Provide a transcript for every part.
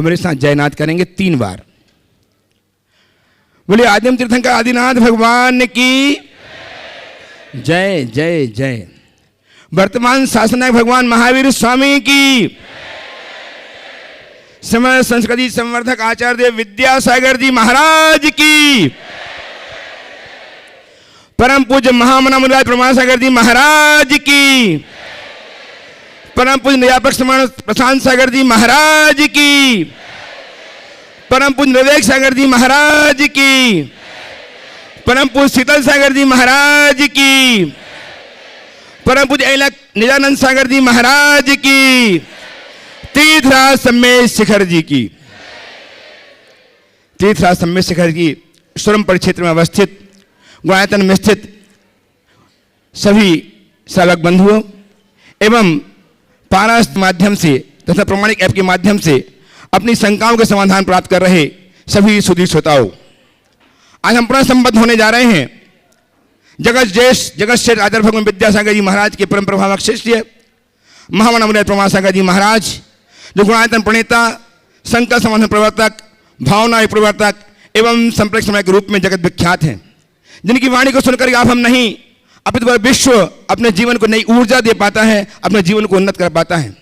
और मेरे साथ जयनाथ करेंगे 3 बार। बोले आदिम तीर्थंकर आदिनाथ भगवान की जय जय जय। वर्तमान शासनायक भगवान महावीर स्वामी की, समय संस्कृति संवर्धक आचार्य देव विद्यासागर जी महाराज की, परम पूज्य महामना मुनिराज प्रमाण जी महाराज की, परम पूज्य नयापक प्रशांत सागर जी महाराज की, परम पूज्य विवेक सागर जी महाराज की, परम पूज्य शीतल सागर जी महाराज की, परम पूज्य ऐलक निजानंद सागर जी महाराज की, तीर्थराज सम्मेद शिखर जी की। तीर्थराज सम्मेद शिखर जी स्वरमपड़ क्षेत्र में अवस्थित गुणायतन में स्थित सभी साधक बंधुओं एवं पारास के माध्यम से तथा प्रमाणिक ऐप के माध्यम से अपनी शंकाओं के समाधान प्राप्त कर रहे सभी सुधीर श्रोताओं, आज हम पुनः संबद्ध होने जा रहे हैं जगत श्रेष्ठ आचार्य भगवान विद्यासागर जी महाराज के परम प्रभावक शिष्य महामना मुनिराज प्रमाण सागर जी महाराज, जो गुणायतन प्रणेता, संकल्प समाधान प्रवर्तक, भावना प्रवर्तक एवं संप्रेक्षण समय के रूप में जगत विख्यात हैं, जिनकी वाणी को सुनकर आप हम नहीं अपितु विश्व अपने जीवन को नई ऊर्जा दे पाता है, अपने जीवन को उन्नत कर पाता है।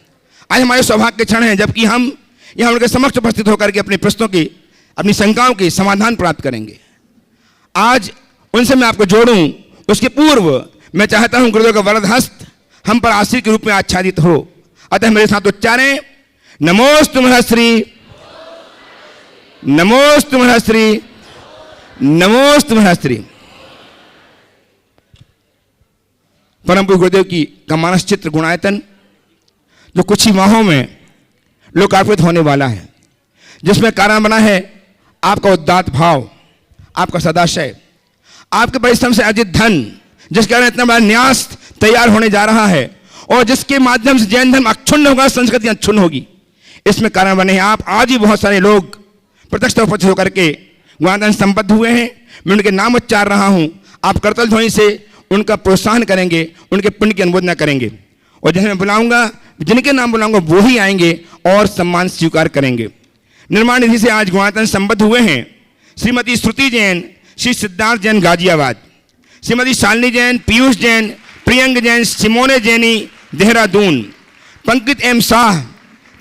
आज हमारे सौभाग्य के क्षण हैं जबकि हम यहाँ उनके समक्ष उपस्थित होकर के अपने प्रश्नों की, अपनी शंकाओं के समाधान प्राप्त करेंगे। आज उनसे मैं आपको जोड़ूं, उसके पूर्व मैं चाहता हूं गुरुदेव का वरद हस्त हम पर आशीर्वाद के रूप में आच्छादित हो। अतः मेरे साथ उच्चारें, नमोस्तु महश्री, नमोस्तु महश्री, नमोस्तु महश्री। परम पूज्य गुरुदेव की का मानस चित्र गुणायतन जो कुछ ही माहों में लोकार्पित होने वाला है, जिसमें कारण बना है आपका उदात्त भाव, आपका सदाशय, आपके परिश्रम से अर्जित धन, जिसके कारण इतना बड़ा न्यास तैयार होने जा रहा है और जिसके माध्यम से जैन धर्म अक्षुण्ण होगा, संस्कृति अक्षुण्ण होगी। इसमें कारण बने हैं आप। आज ही बहुत सारे लोग प्रत्यक्ष उपस्थित होकर के गुणायतन संबद्ध हुए हैं। मैं उनके नाम उच्चार रहा हूं, आप करतल ध्वनि से उनका प्रोत्साहन करेंगे, उनके पुण्य की अनुमोदना करेंगे और जैसे मैं बुलाऊंगा, जिनके नाम बुलाऊंगा वो ही आएंगे और सम्मान स्वीकार करेंगे। निर्माण निधि से आज गुणायतन संबद्ध हुए हैं श्रीमती श्रुति Jain, Shri Siddharth Jain Ghaziabad, Shrimati Shalini Jain, Piyush Jain, Priyank Jain, Simone जैनी Dehradun, Pankaj M Shah,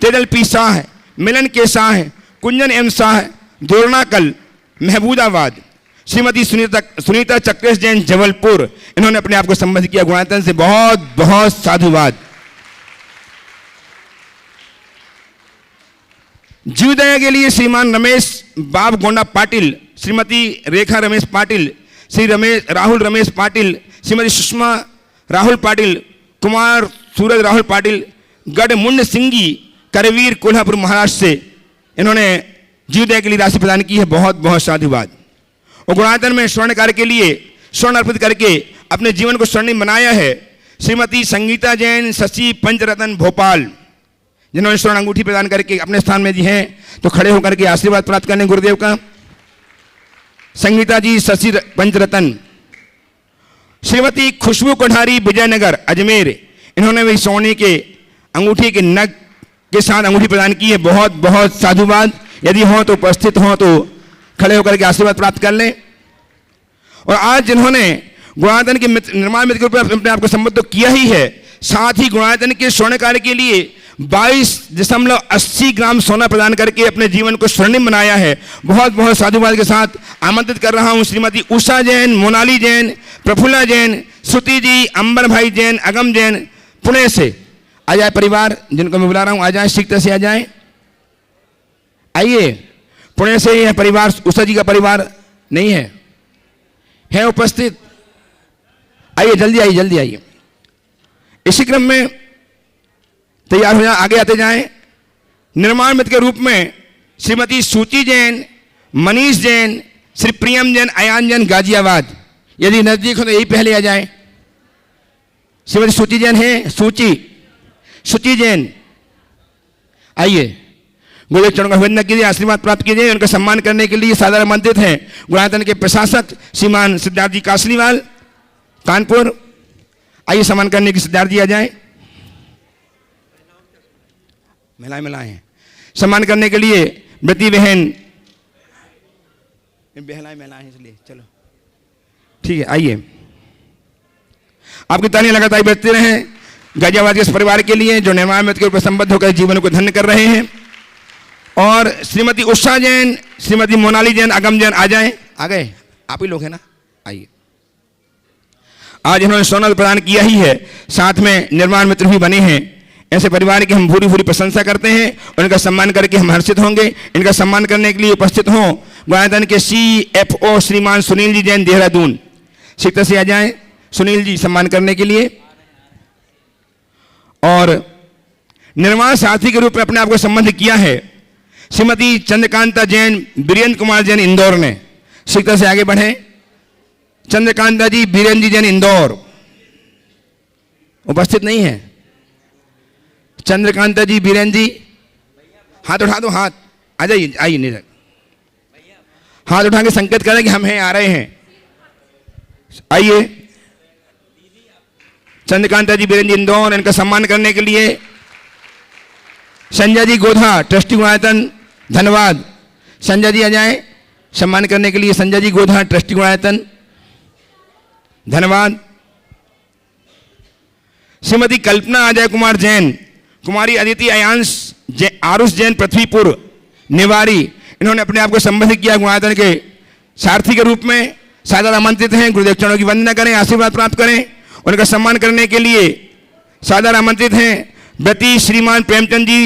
Tejal P Shah, मिलन के शाह, कुंजन एम शाह दोरनाकल महबूबाबाद, श्रीमती सुनीता चक्रेश जैन जबलपुर, इन्होंने अपने आप को संबद्ध किया। गुणायतन से बहुत बहुत साधुवाद। जीवदया के लिए श्रीमान रमेश बाब गोंडा पाटिल, श्रीमती रेखा रमेश पाटिल, श्री राहुल रमेश पाटिल, श्रीमती सुषमा राहुल पाटिल, कुमार सूरज राहुल पाटिल, गढ़मुंड सिंगी करवीर कोल्हापुर महाराष्ट्र से, इन्होंने जीवदया के लिए राशि प्रदान की है। बहुत बहुत साधुवाद। और गुणायतन में स्वर्ण कार्य के लिए स्वर्ण अर्पित करके अपने जीवन को स्वर्णिम बनाया है श्रीमती संगीता जैन, शशि पंचरत्न भोपाल, जिन्होंने स्वर्ण अंगूठी प्रदान करके अपने स्थान में जी हैं तो खड़े होकर के आशीर्वाद प्राप्त करने गुरुदेव का। संगीता जी, शशि पंचरत्न। श्रीमती खुशबू कोठारी विजयनगर अजमेर, इन्होंने भी सोने के अंगूठी के नग के साथ अंगूठी प्रदान की है। बहुत बहुत साधुवाद। यदि हो तो उपस्थित हो तो खड़े होकर के आशीर्वाद प्राप्त कर लें। और आज जिन्होंने गुणायतन के निर्माण मित्र के रूप में अपने आप को संबद्ध किया ही है, साथ ही गुणायतन के स्वर्ण कार्य के लिए 22.80 ग्राम सोना प्रदान करके अपने जीवन को स्वर्णिम बनाया है। बहुत बहुत साधुवाद के साथ आमंत्रित कर रहा हूं श्रीमती उषा जैन, मोनाली जैन, प्रफुल्ला जैन, श्रुति जी, अंबर भाई जैन, अगम जैन, पुणे से। आ जाए परिवार, जिनको मैं बुला रहा हूं आ जाए, शीघ्र से आ जाए। आइए, पुणे से यह परिवार, उषा जी का परिवार नहीं है उपस्थित। आइए, जल्दी आइए, जल्दी आइए। इसी क्रम में तैयार हो जाए, आगे आते जाएं। निर्माण मित्र के रूप में श्रीमती सूची जैन, मनीष जैन, श्री प्रियम जैन, अयान जैन गाजियाबाद। यदि नजदीक हो तो यही पहले आ जाएं। श्रीमती सूची जैन है, सूची जैन, आइए। गुरुदेव चरणों का वंदना कीजिए, आशीर्वाद प्राप्त कीजिए। उनका सम्मान करने के लिए सादर आमंत्रित हैं गुणायतन के प्रशासक श्रीमान सिद्धार्थ जी कासलीवाल, कानपुर। आइए, सम्मान करने की सिद्धार्थ जी आ जाए। महिलाएं हैं। सम्मान करने के लिए व्रती बहन, महिलाएं इसलिए चलो ठीक है, आइए आपकी तालियां लगातार बजते रहें गाजियाबाद के इस परिवार के लिए जो निर्माण में के ऊपर संबद्ध होकर जीवन को धन्य कर रहे हैं। और श्रीमती उषा जैन, श्रीमती मोनाली जैन, अगम जैन आ जाएं। आ गए, आप ही लोग हैं ना, आइए। आज इन्होंने सोना प्रदान किया ही है, साथ में निर्माण मित्र भी बने हैं। ऐसे परिवार की हम भूरी भूरी प्रशंसा करते हैं और इनका सम्मान करके हम हर्षित होंगे। इनका सम्मान करने के लिए उपस्थित हों गुणायतन के CFO श्रीमान सुनील जी जैन, देहरादून। शीघ्र से आ जाएं सुनील जी सम्मान करने के लिए। और निर्माण साथी के रूप में अपने आप को संबंध किया है श्रीमती चंद्रकांता जैन, वीरेंद्र कुमार जैन, इंदौर ने। शीघ्र से आगे बढ़ें। चंद्रकांता जी, वीरेंद्र जी जैन, इंदौर उपस्थित नहीं है। चंद्रकांता जी, वीरेंद्र जी, हाथ उठा दो, हाथ आ जाइए, आइए नहीं, हाथ उठा के संकेत करें कि हम हैं, आ रहे हैं। आइए चंद्रकांता जी, वीरेंद्र जी, इंदौर। इनका सम्मान करने के लिए संजय जी गोधा, ट्रस्टी गुणायतन, धन्यवाद। संजय जी आ जाएं सम्मान करने के लिए। संजय जी गोधा, ट्रस्टी गुणायतन, धन्यवाद। श्रीमती कल्पना अजय कुमार जैन, कुमारी अदिति अयांश आरुष जैन, पृथ्वीपुर निवारी। इन्होंने अपने आप को संबोधित किया गुणायतन के सारथी के रूप में। सादर आमंत्रित हैं, गुरुदेव चरणों की वंदना करें, आशीर्वाद प्राप्त करें। उनका सम्मान करने के लिए सादर आमंत्रित हैं व्रती श्रीमान प्रेमचंद जी,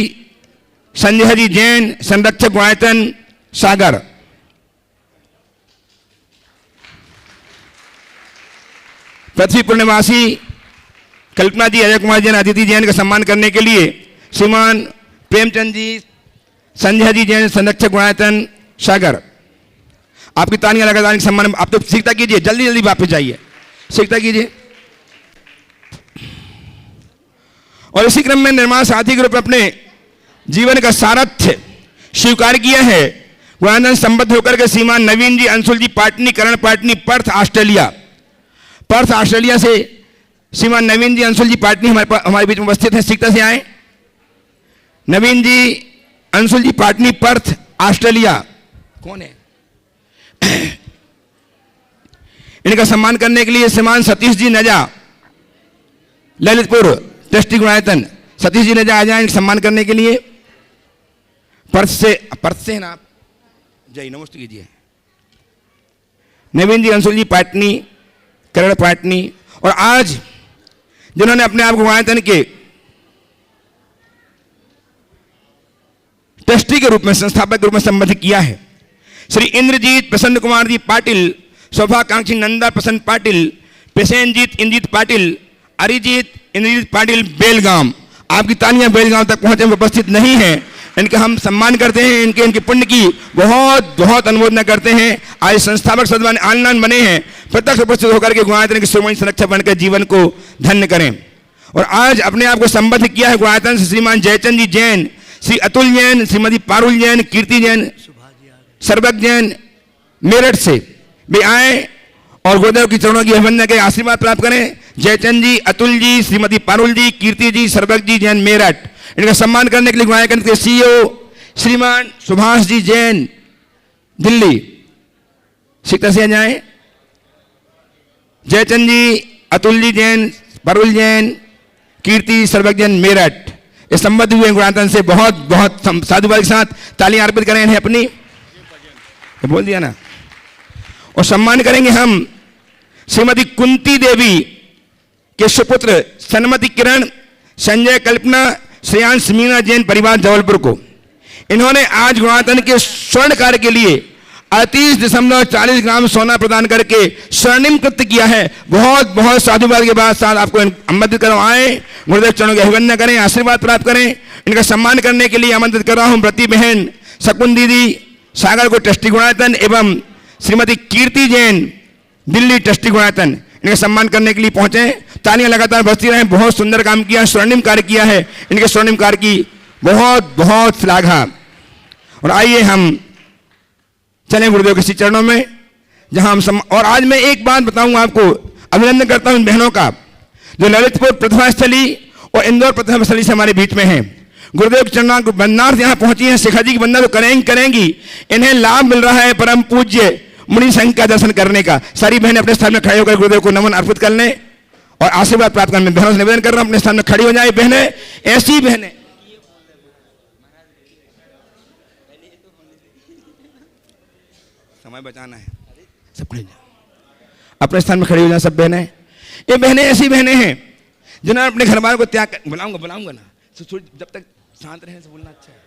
संजय जी जैन, संरक्षक गुणायतन, सागर। पृथ्वीपुर निवासी कल्पना जी, अजय कुमार जैन, अदिति जैन का सम्मान करने के लिए श्रीमान प्रेमचंद जी, संजय जी जैन, संरक्षक गुणायतन, सागर। आपकी तालियां लगातार सम्मान। आप तो सीखता कीजिए, जल्दी जल्दी वापस जाइए, सीखता कीजिए। और इसी क्रम में निर्माण साथी के रूप में अपने जीवन का सारथ्य स्वीकार किया है गुणानंद संबद्ध होकर के श्रीमान Naveen ji, Anshul ji, Patni, Karan Patni, Perth Australia. Perth Australia से श्रीमान नवीन जी, अंशुल जी, पाटनी हमारे बीच में उपस्थित हैं। सीखता से आए नवीन जी, अंशुल जी, पाटनी, पर्थ ऑस्ट्रेलिया। कौन है? इनका सम्मान करने के लिए श्रीमान सतीश जी नजा, ललितपुर, ट्रस्टी गुणायतन। सतीश जी नजा आ जाए सम्मान करने के लिए। पर्थ से ना आप जय नमस्ते कीजिए। नवीन जी, अंशुल जी, पाटनी, करण पाटनी। और आज जिन्होंने अपने आप को गुणायतन के ट्रस्टी के रूप में, संस्थापक के रूप में संबोधित किया है श्री इंद्रजीत प्रसन्न कुमार जी पाटिल, शोभाकांक्षी नंदा प्रसन्न पाटिल, पेशेंजीत इंद्रजीत पाटिल, अरिजीत इंद्रजीत पाटिल, बेलगाम। आपकी तालियां बेलगाम तक पहुंचे में उपस्थित नहीं है। इनका हम सम्मान करते हैं, इनके पुण्य की बहुत बहुत अनुमोदना करते हैं। आज संस्थापक सदमान आनंद बने हैं, प्रत्यक्ष उपस्थित होकर के गुणायतन के श्रोमणी संरक्षक बनकर जीवन को धन्य करें। और आज अपने आप को संबद्ध किया है गुणायतन से श्रीमान जयचंद जी जैन, श्री अतुल जैन, श्रीमती पारुल जैन, कीर्ति जैन, सर्वज्ञ जैन, मेरठ से भी आए और गुरुदेव की चरणों की वंदना के आशीर्वाद प्राप्त करें। जयचंद जी, अतुल जी, श्रीमती पारुल जी, कीर्ति जी, सर्वज्ञ जी जैन, मेरठ। इनका सम्मान करने के लिए गुणायतन के CEO श्रीमान सुभाष जी जैन, दिल्ली। शीघ्र से आ जाए। जयचंद जी, अतुल जी जैन, पारुल जैन, कीर्ति, सर्वज्ञ जैन, मेरठ। ये संबद्ध हुए गुणायतन से। बहुत बहुत साधुवाद के साथ तालियां अर्पित करें इन्हें अपनी। बोल दिया ना। और सम्मान करेंगे हम श्रीमती कुंती देवी के सुपुत्र सन्मति किरण, संजय, कल्पना, श्रेयांश, मीना जैन परिवार, जबलपुर को। इन्होंने आज गुणायतन के स्वर्ण कार्य के लिए 38.40 ग्राम सोना प्रदान करके स्वर्णिम कृत्य किया है। बहुत बहुत साधुवाद के बाद साथ आपको आमंत्रित कर रहा हूं, आए गुरुदेव चरणों की अभिवंदना करें, आशीर्वाद प्राप्त करें। इनका सम्मान करने के लिए आमंत्रित कर रहा हूं व्रती बहन शकुन दीदी, सागर को ट्रस्टी गुणायतन, एवं श्रीमती कीर्ति जैन, दिल्ली, ट्रस्टी गुणायतन। इनका सम्मान करने के लिए पहुंचे। तालियां लगातार बजती रहें। बहुत सुंदर काम किया, स्वर्णिम कार्य किया है। इनके स्वर्णिम कार्य की बहुत बहुत श्लाघा। और आइए हम चलें गुरुदेव के श्री चरणों में, जहां हम और आज मैं एक बात बताऊंगा आपको। अभिनंदन करता हूं इन बहनों का जो ललितपुर प्रतिभा स्थली और इंदौर प्रतिभा स्थली से हमारे बीच में हैं। गुरुदेव के चरणों को वंदनार्थ यहाँ पहुंची हैं, शिखा जी की वंदना तो करेंगी। इन्हें लाभ मिल रहा है परम पूज्य मुनि संघ का दर्शन करने का। सारी बहनें अपने स्थान में खड़े होकर गुरुदेव को नमन अर्पित कर लें और आशीर्वाद प्राप्त करने। बहनों से निवेदन कर रहा हूं अपने स्थान में खड़ी हो जाए बहनें, ऐसी बहनें। समय बचाना है, सब खड़े जाए, अपने स्थान में खड़ी हो जाए सब बहनें। ये बहनें ऐसी बहनें हैं जिन्होंने अपने घर वालों को त्याग कर, बुलाऊंगा ना, तो जब तक शांत रहे बोलना अच्छा है।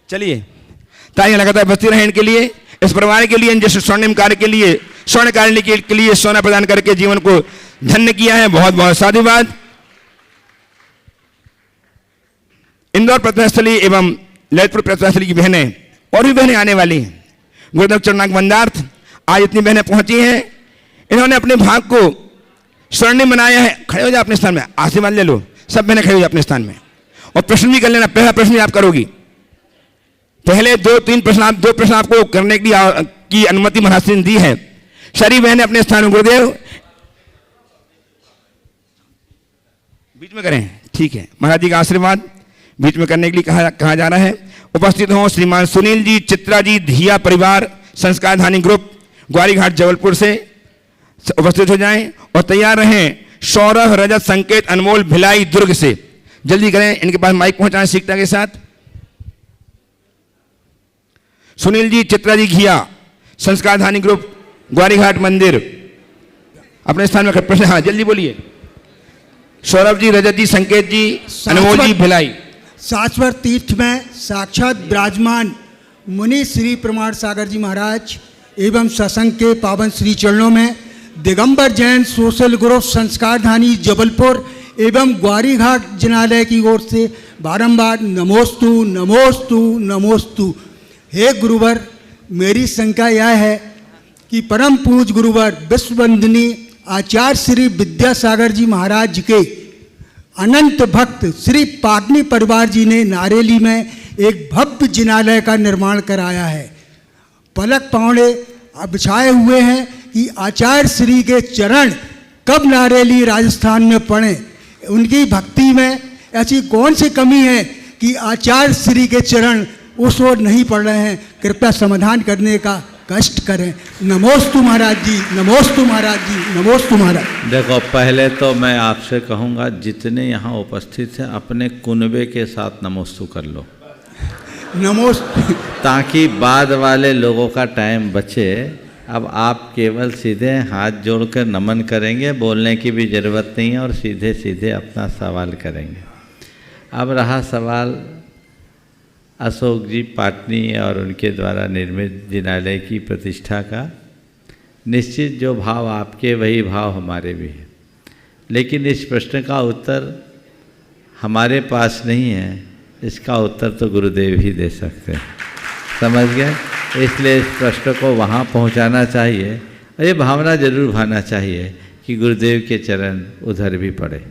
चलिए तालियां लगातार बजती रहे इनके लिए, इस परिवार के लिए, जैसे स्वर्णिम कार्य के लिए, स्वर्ण कार्य के लिए सोना प्रदान करके जीवन को धन्य किया है। बहुत बहुत साधुवाद। इंदौर प्रतिष्ठास्थली एवं ललितपुर प्रतिष्ठास्थली की बहनें और भी बहनें आने वाली हैं। गुरुदेव चरणाक वंदार्थ आज इतनी बहनें पहुंची हैं, इन्होंने अपने भाग को स्वर्णिम बनाया है। खड़े हो जाए अपने स्थान में, आशीर्वाद ले लो, सब बहनें खड़े हो जाए अपने स्थान में और प्रश्न भी कर लेना। पहला प्रश्न आप करोगी, पहले 2-3 प्रश्न, 2 प्रश्न आपको करने की अनुमति महाराज ने दी है। सारी बहनें अपने स्थान में, गुरुदेव बीच में करें, ठीक है, महाराज जी का आशीर्वाद बीच में करने के लिए कहा जा रहा है। उपस्थित हों श्रीमान सुनील जी, चित्रा जी, धिया परिवार संस्कार धानी ग्रुप ग्वारीघाट जबलपुर से उपस्थित हो जाएं और तैयार रहें। सौरभ, रजत, संकेत, अनमोल भिलाई दुर्ग से जल्दी करें, इनके पास माइक पहुंचाएं सीखता के साथ। सुनील जी, चित्रा जी, घिया संस्कार धानी ग्रुप ग्वारीघाट मंदिर अपने स्थान में प्रश्न, हाँ जल्दी बोलिए। सौरभ जी, रजत जी, संकेत जी, अनमोल जी, भिलाई। शाश्वत तीर्थ में साक्षात विराजमान मुनि श्री प्रमाण सागर जी महाराज एवं सत्संग के पावन श्री चरणों में दिगंबर जैन सोशल ग्रुप संस्कारधानी जबलपुर एवं ग्वारीघाट जिनालय की ओर से बारंबार नमोस्तु नमोस्तु नमोस्तु। हे गुरुवर, मेरी शंका यह है कि परम पूज गुरुवर विश्ववंदनी आचार्य श्री विद्यासागर जी महाराज के अनंत भक्त श्री पाटनी परिवार जी ने नारेली में एक भव्य जिनालय का निर्माण कराया है। पलक पावड़े बिछाए हुए हैं कि आचार्य श्री के चरण कब नारेली राजस्थान में पड़े। उनकी भक्ति में ऐसी कौन सी कमी है कि आचार्य श्री के चरण उस ओर नहीं पड़ रहे हैं। कृपया समाधान करने का कष्ट करें। नमोस्तु महाराज जी, नमोस्तु महाराज जी, नमोस्तु महाराज। देखो, पहले तो मैं आपसे कहूँगा जितने यहाँ उपस्थित हैं अपने कुनबे के साथ नमोस्तु कर लो, नमोस्तु, ताकि बाद वाले लोगों का टाइम बचे। अब आप केवल सीधे हाथ जोड़कर नमन करेंगे, बोलने की भी ज़रूरत नहीं है और सीधे सीधे अपना सवाल करेंगे। अब रहा सवाल अशोक जी पाटनी और उनके द्वारा निर्मित जिनालय की प्रतिष्ठा का। निश्चित जो भाव आपके वही भाव हमारे भी हैं, लेकिन इस प्रश्न का उत्तर हमारे पास नहीं है। इसका उत्तर तो गुरुदेव ही दे सकते हैं, समझ गए? इसलिए इस प्रश्न को वहाँ पहुँचाना चाहिए और ये भावना जरूर भाना चाहिए कि गुरुदेव के चरण उधर भी पड़े।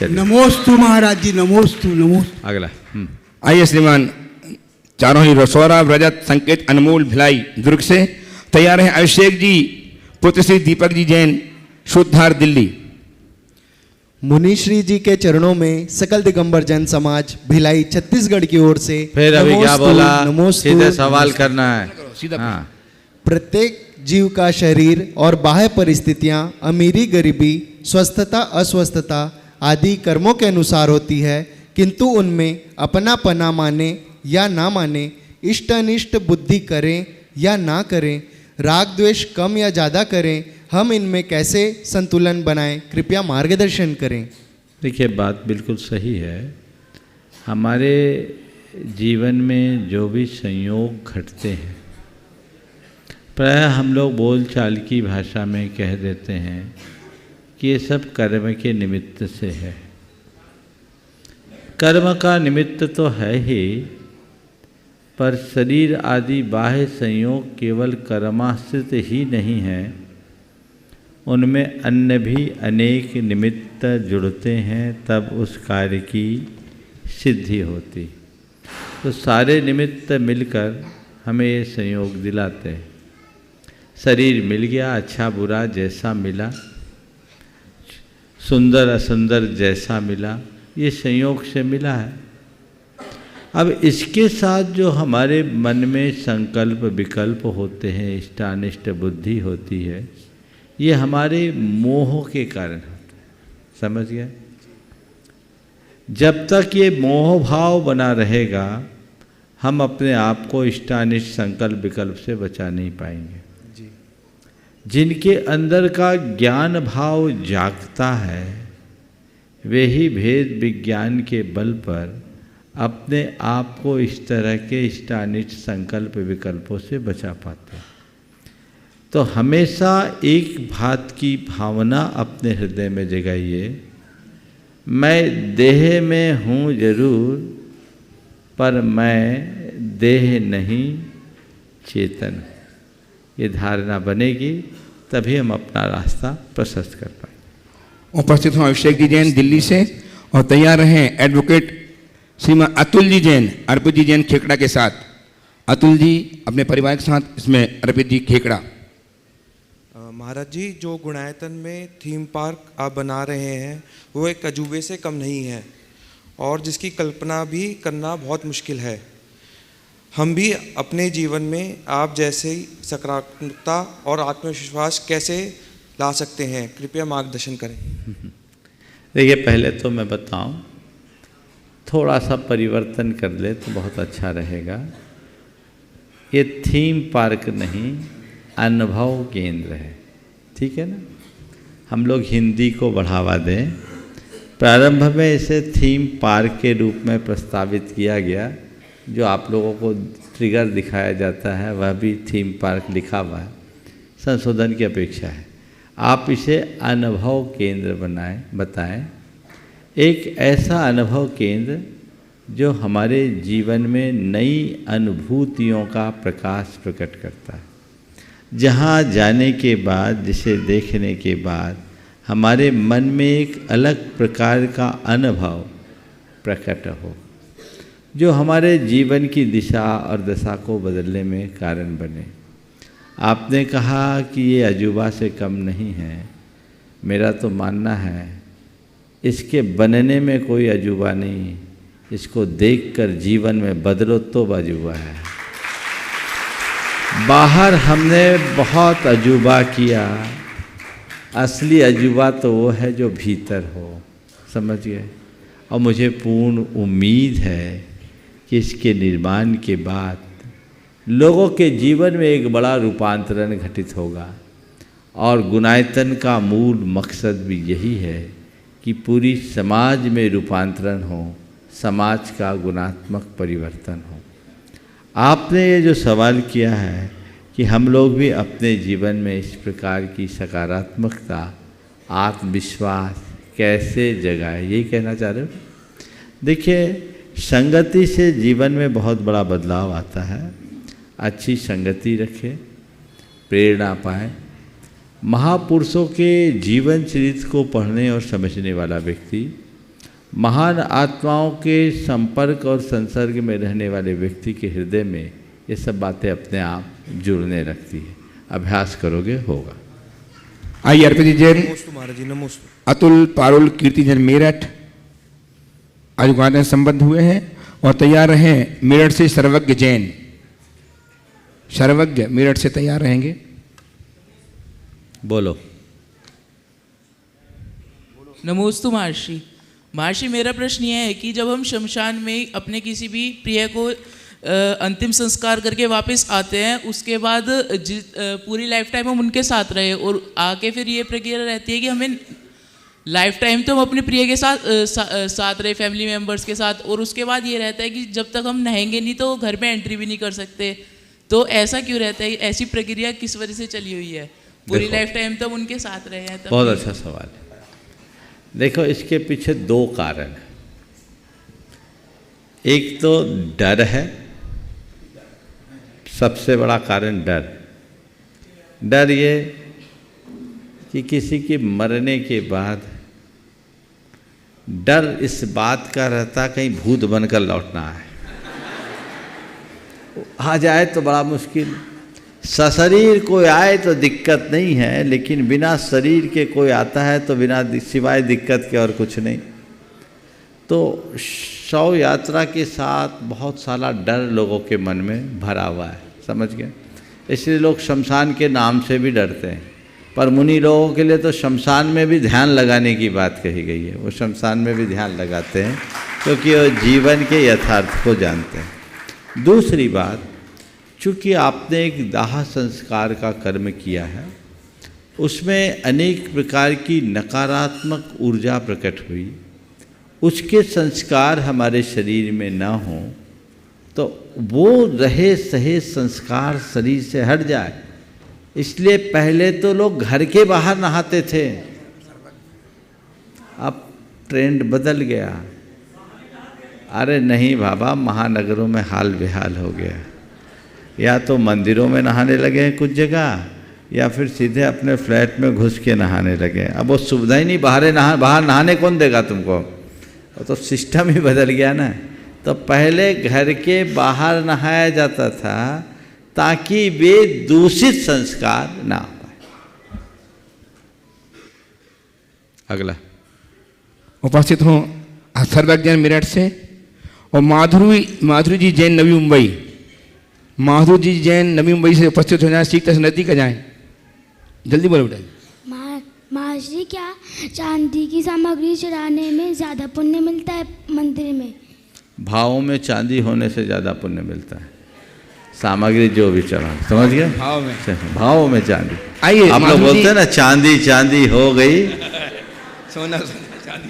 नमोस्तु महाराज जी, नमोस्तु नमोस्तु। अगला आइए श्रीमान चारों ही, सौरभ, रजत, संकेत, अनमोल भिलाई दुर्ग से तैयार हैं। अभिषेक जी, पुत्र श्री दीपक जी जैन, शुद्धार दिल्ली। मुनि श्री जी के चरणों में सकल दिगंबर जैन समाज भिलाई छत्तीसगढ़ की ओर से फिर अभी क्या बोला, सीधे सवाल करना है। हाँ। प्रत्येक जीव का शरीर और बाह्य परिस्थितियां अमीरी गरीबी स्वस्थता अस्वस्थता आदि कर्मों के अनुसार होती है, किंतु उनमें अपना पना माने या ना माने, इष्ट अनिष्ट बुद्धि करें या ना करें, राग द्वेष कम या ज़्यादा करें, हम इनमें कैसे संतुलन बनाएं, कृपया मार्गदर्शन करें। देखिए, बात बिल्कुल सही है। हमारे जीवन में जो भी संयोग घटते हैं, प्रायः हम लोग बोलचाल की भाषा में कह देते हैं कि ये सब कर्म के निमित्त से है। कर्म का निमित्त तो है ही, पर शरीर आदि बाह्य संयोग केवल कर्माश्रित ही नहीं है, उनमें अन्य भी अनेक निमित्त जुड़ते हैं, तब उस कार्य की सिद्धि होती। तो सारे निमित्त मिलकर हमें ये संयोग दिलाते हैं। शरीर मिल गया, अच्छा बुरा जैसा मिला, सुंदर असुंदर जैसा मिला, ये संयोग से मिला है। अब इसके साथ जो हमारे मन में संकल्प विकल्प होते हैं, इष्टानिष्ट बुद्धि होती है, ये हमारे मोह के कारण होता है। समझ गए? जब तक ये मोह भाव बना रहेगा, हम अपने आप को इष्टानिष्ट संकल्प विकल्प से बचा नहीं पाएंगे। जिनके अंदर का ज्ञान भाव जागता है, वे ही भेद विज्ञान के बल पर अपने आप को इस तरह के इष्टानिष्ट संकल्प विकल्पों से बचा पाते हैं। तो हमेशा एक बात की भावना अपने हृदय में जगाइए, मैं देह में हूँ जरूर, पर मैं देह नहीं चेतन। ये धारणा बनेगी तभी हम अपना रास्ता प्रशस्त कर पाएंगे। उपस्थित हूँ अभिषेक जी जैन दिल्ली से, और तैयार हैं एडवोकेट श्रीमान अतुल जी जैन, अर्पित जी जैन खेकड़ा के साथ। अतुल जी अपने परिवार के साथ, इसमें अर्पित जी खेकड़ा। महाराज जी, जो गुणायतन में थीम पार्क आप बना रहे हैं वो एक अजूबे से कम नहीं है, और जिसकी कल्पना भी करना बहुत मुश्किल है। हम भी अपने जीवन में आप जैसे ही सकारात्मकता और आत्मविश्वास कैसे ला सकते हैं, कृपया मार्गदर्शन करें। देखिए, पहले तो मैं बताऊं, थोड़ा सा परिवर्तन कर ले तो बहुत अच्छा रहेगा। ये थीम पार्क नहीं, अनुभव केंद्र है। ठीक है ना? हम लोग हिंदी को बढ़ावा दें। प्रारंभ में इसे थीम पार्क के रूप में प्रस्तावित किया गया, जो आप लोगों को ट्रिगर दिखाया जाता है वह भी थीम पार्क लिखा हुआ है, संशोधन की अपेक्षा है। आप इसे अनुभव केंद्र बताएं, एक ऐसा अनुभव केंद्र जो हमारे जीवन में नई अनुभूतियों का प्रकाश प्रकट करता है, जहाँ जाने के बाद, जिसे देखने के बाद हमारे मन में एक अलग प्रकार का अनुभव प्रकट हो, जो हमारे जीवन की दिशा और दशा को बदलने में कारण बने। आपने कहा कि ये अजूबा से कम नहीं है। मेरा तो मानना है इसके बनने में कोई अजूबा नहीं, इसको देखकर जीवन में बदलो तो अजूबा है। बाहर हमने बहुत अजूबा किया, असली अजूबा तो वो है जो भीतर हो। समझ गए? और मुझे पूर्ण उम्मीद है कि इसके निर्माण के बाद लोगों के जीवन में एक बड़ा रूपांतरण घटित होगा, और गुणायतन का मूल मकसद भी यही है कि पूरी समाज में रूपांतरण हो, समाज का गुणात्मक परिवर्तन हो। आपने ये जो सवाल किया है कि हम लोग भी अपने जीवन में इस प्रकार की सकारात्मकता, आत्मविश्वास कैसे जगाए, यही कहना चाह रहे हो? देखिए, संगति से जीवन में बहुत बड़ा बदलाव आता है। अच्छी संगति रखें, प्रेरणा पाए। महापुरुषों के जीवन चरित्र को पढ़ने और समझने वाला व्यक्ति, महान आत्माओं के संपर्क और संसर्ग में रहने वाले व्यक्ति के हृदय में ये सब बातें अपने आप जुड़ने लगती है। अभ्यास करोगे होगा। आइए अर्पित जी जैन, नमोस्तु महाराज जी, नमोस्तु। अतुल पारुल कीर्ति जैन मेरठ आज गुणायतन संबद्ध हुए हैं, और तैयार हैं मेरठ से सर्वज्ञ जैन। सर्वज्ञ मेरठ से तैयार रहेंगे। बोलो। नमोस्तु महर्षि। महर्षि, मेरा प्रश्न यह है कि जब हम शमशान में अपने किसी भी प्रिय को अंतिम संस्कार करके वापस आते हैं, उसके बाद पूरी लाइफ टाइम हम उनके साथ रहे, और आगे फिर ये प्रक्रिया रहती है कि हमें लाइफ टाइम तो हम अपने प्रिय के साथ रहे, फैमिली मेम्बर्स के साथ, और उसके बाद ये रहता है कि जब तक हम नहाएंगे नहीं तो घर में एंट्री भी नहीं कर सकते। तो ऐसा क्यों रहता है? ऐसी प्रक्रिया किस वजह से चली हुई है? पूरी लाइफ टाइम तो उनके साथ रहे हैं। बहुत अच्छा सवाल है। देखो, इसके पीछे दो कारण हैं। एक तो डर है, सबसे बड़ा कारण डर ये कि किसी के मरने के बाद डर इस बात का रहता कहीं भूत बनकर लौटना है, आ जाए तो बड़ा मुश्किल। सशरीर कोई आए तो दिक्कत नहीं है, लेकिन बिना शरीर के कोई आता है तो बिना सिवाय दिक्कत के और कुछ नहीं। तो शव यात्रा के साथ बहुत सारा डर लोगों के मन में भरा हुआ है, समझ गए? इसलिए लोग शमशान के नाम से भी डरते हैं। पर मुनि लोगों के लिए तो शमशान में भी ध्यान लगाने की बात कही गई है। वो शमशान में भी ध्यान लगाते हैं क्योंकि वो जीवन के यथार्थ को जानते हैं। दूसरी बात, चूँकि आपने एक दाह संस्कार का कर्म किया है, उसमें अनेक प्रकार की नकारात्मक ऊर्जा प्रकट हुई, उसके संस्कार हमारे शरीर में न हों तो वो रहे सहे संस्कार शरीर से हट जाए। इसलिए पहले तो लोग घर के बाहर नहाते थे, अब ट्रेंड बदल गया। अरे नहीं बाबा, महानगरों में हाल बेहाल हो गया। या तो मंदिरों में नहाने लगे हैं कुछ जगह, या फिर सीधे अपने फ्लैट में घुस के नहाने लगे। अब वो सुविधा ही नहीं, बाहर नहाने कौन देगा तुमको? तो सिस्टम ही बदल गया ना। तो पहले घर के बाहर नहाया जाता था ताकि वे दूषित संस्कार ना हो पाए। अगला उपस्थित हूँ सर्वज्ञ जैन मेरठ से, और माधुरी जी जैन नवी मुंबई। माधुरी जी जैन नवी मुंबई से उपस्थित हो जाए, सीखते से नजदीक आ जाए, जल्दी बोलो बेटा। महाश्री, क्या चांदी की सामग्री चढ़ाने में ज़्यादा पुण्य मिलता है मंदिर में? भावों में चांदी होने से ज़्यादा पुण्य मिलता है। सामग्री जो भी चढ़ा, समझ गए? भाव में चांदी। आइए, आप लोग बोलते हैं ना चांदी चांदी हो गई, सोना चांदी।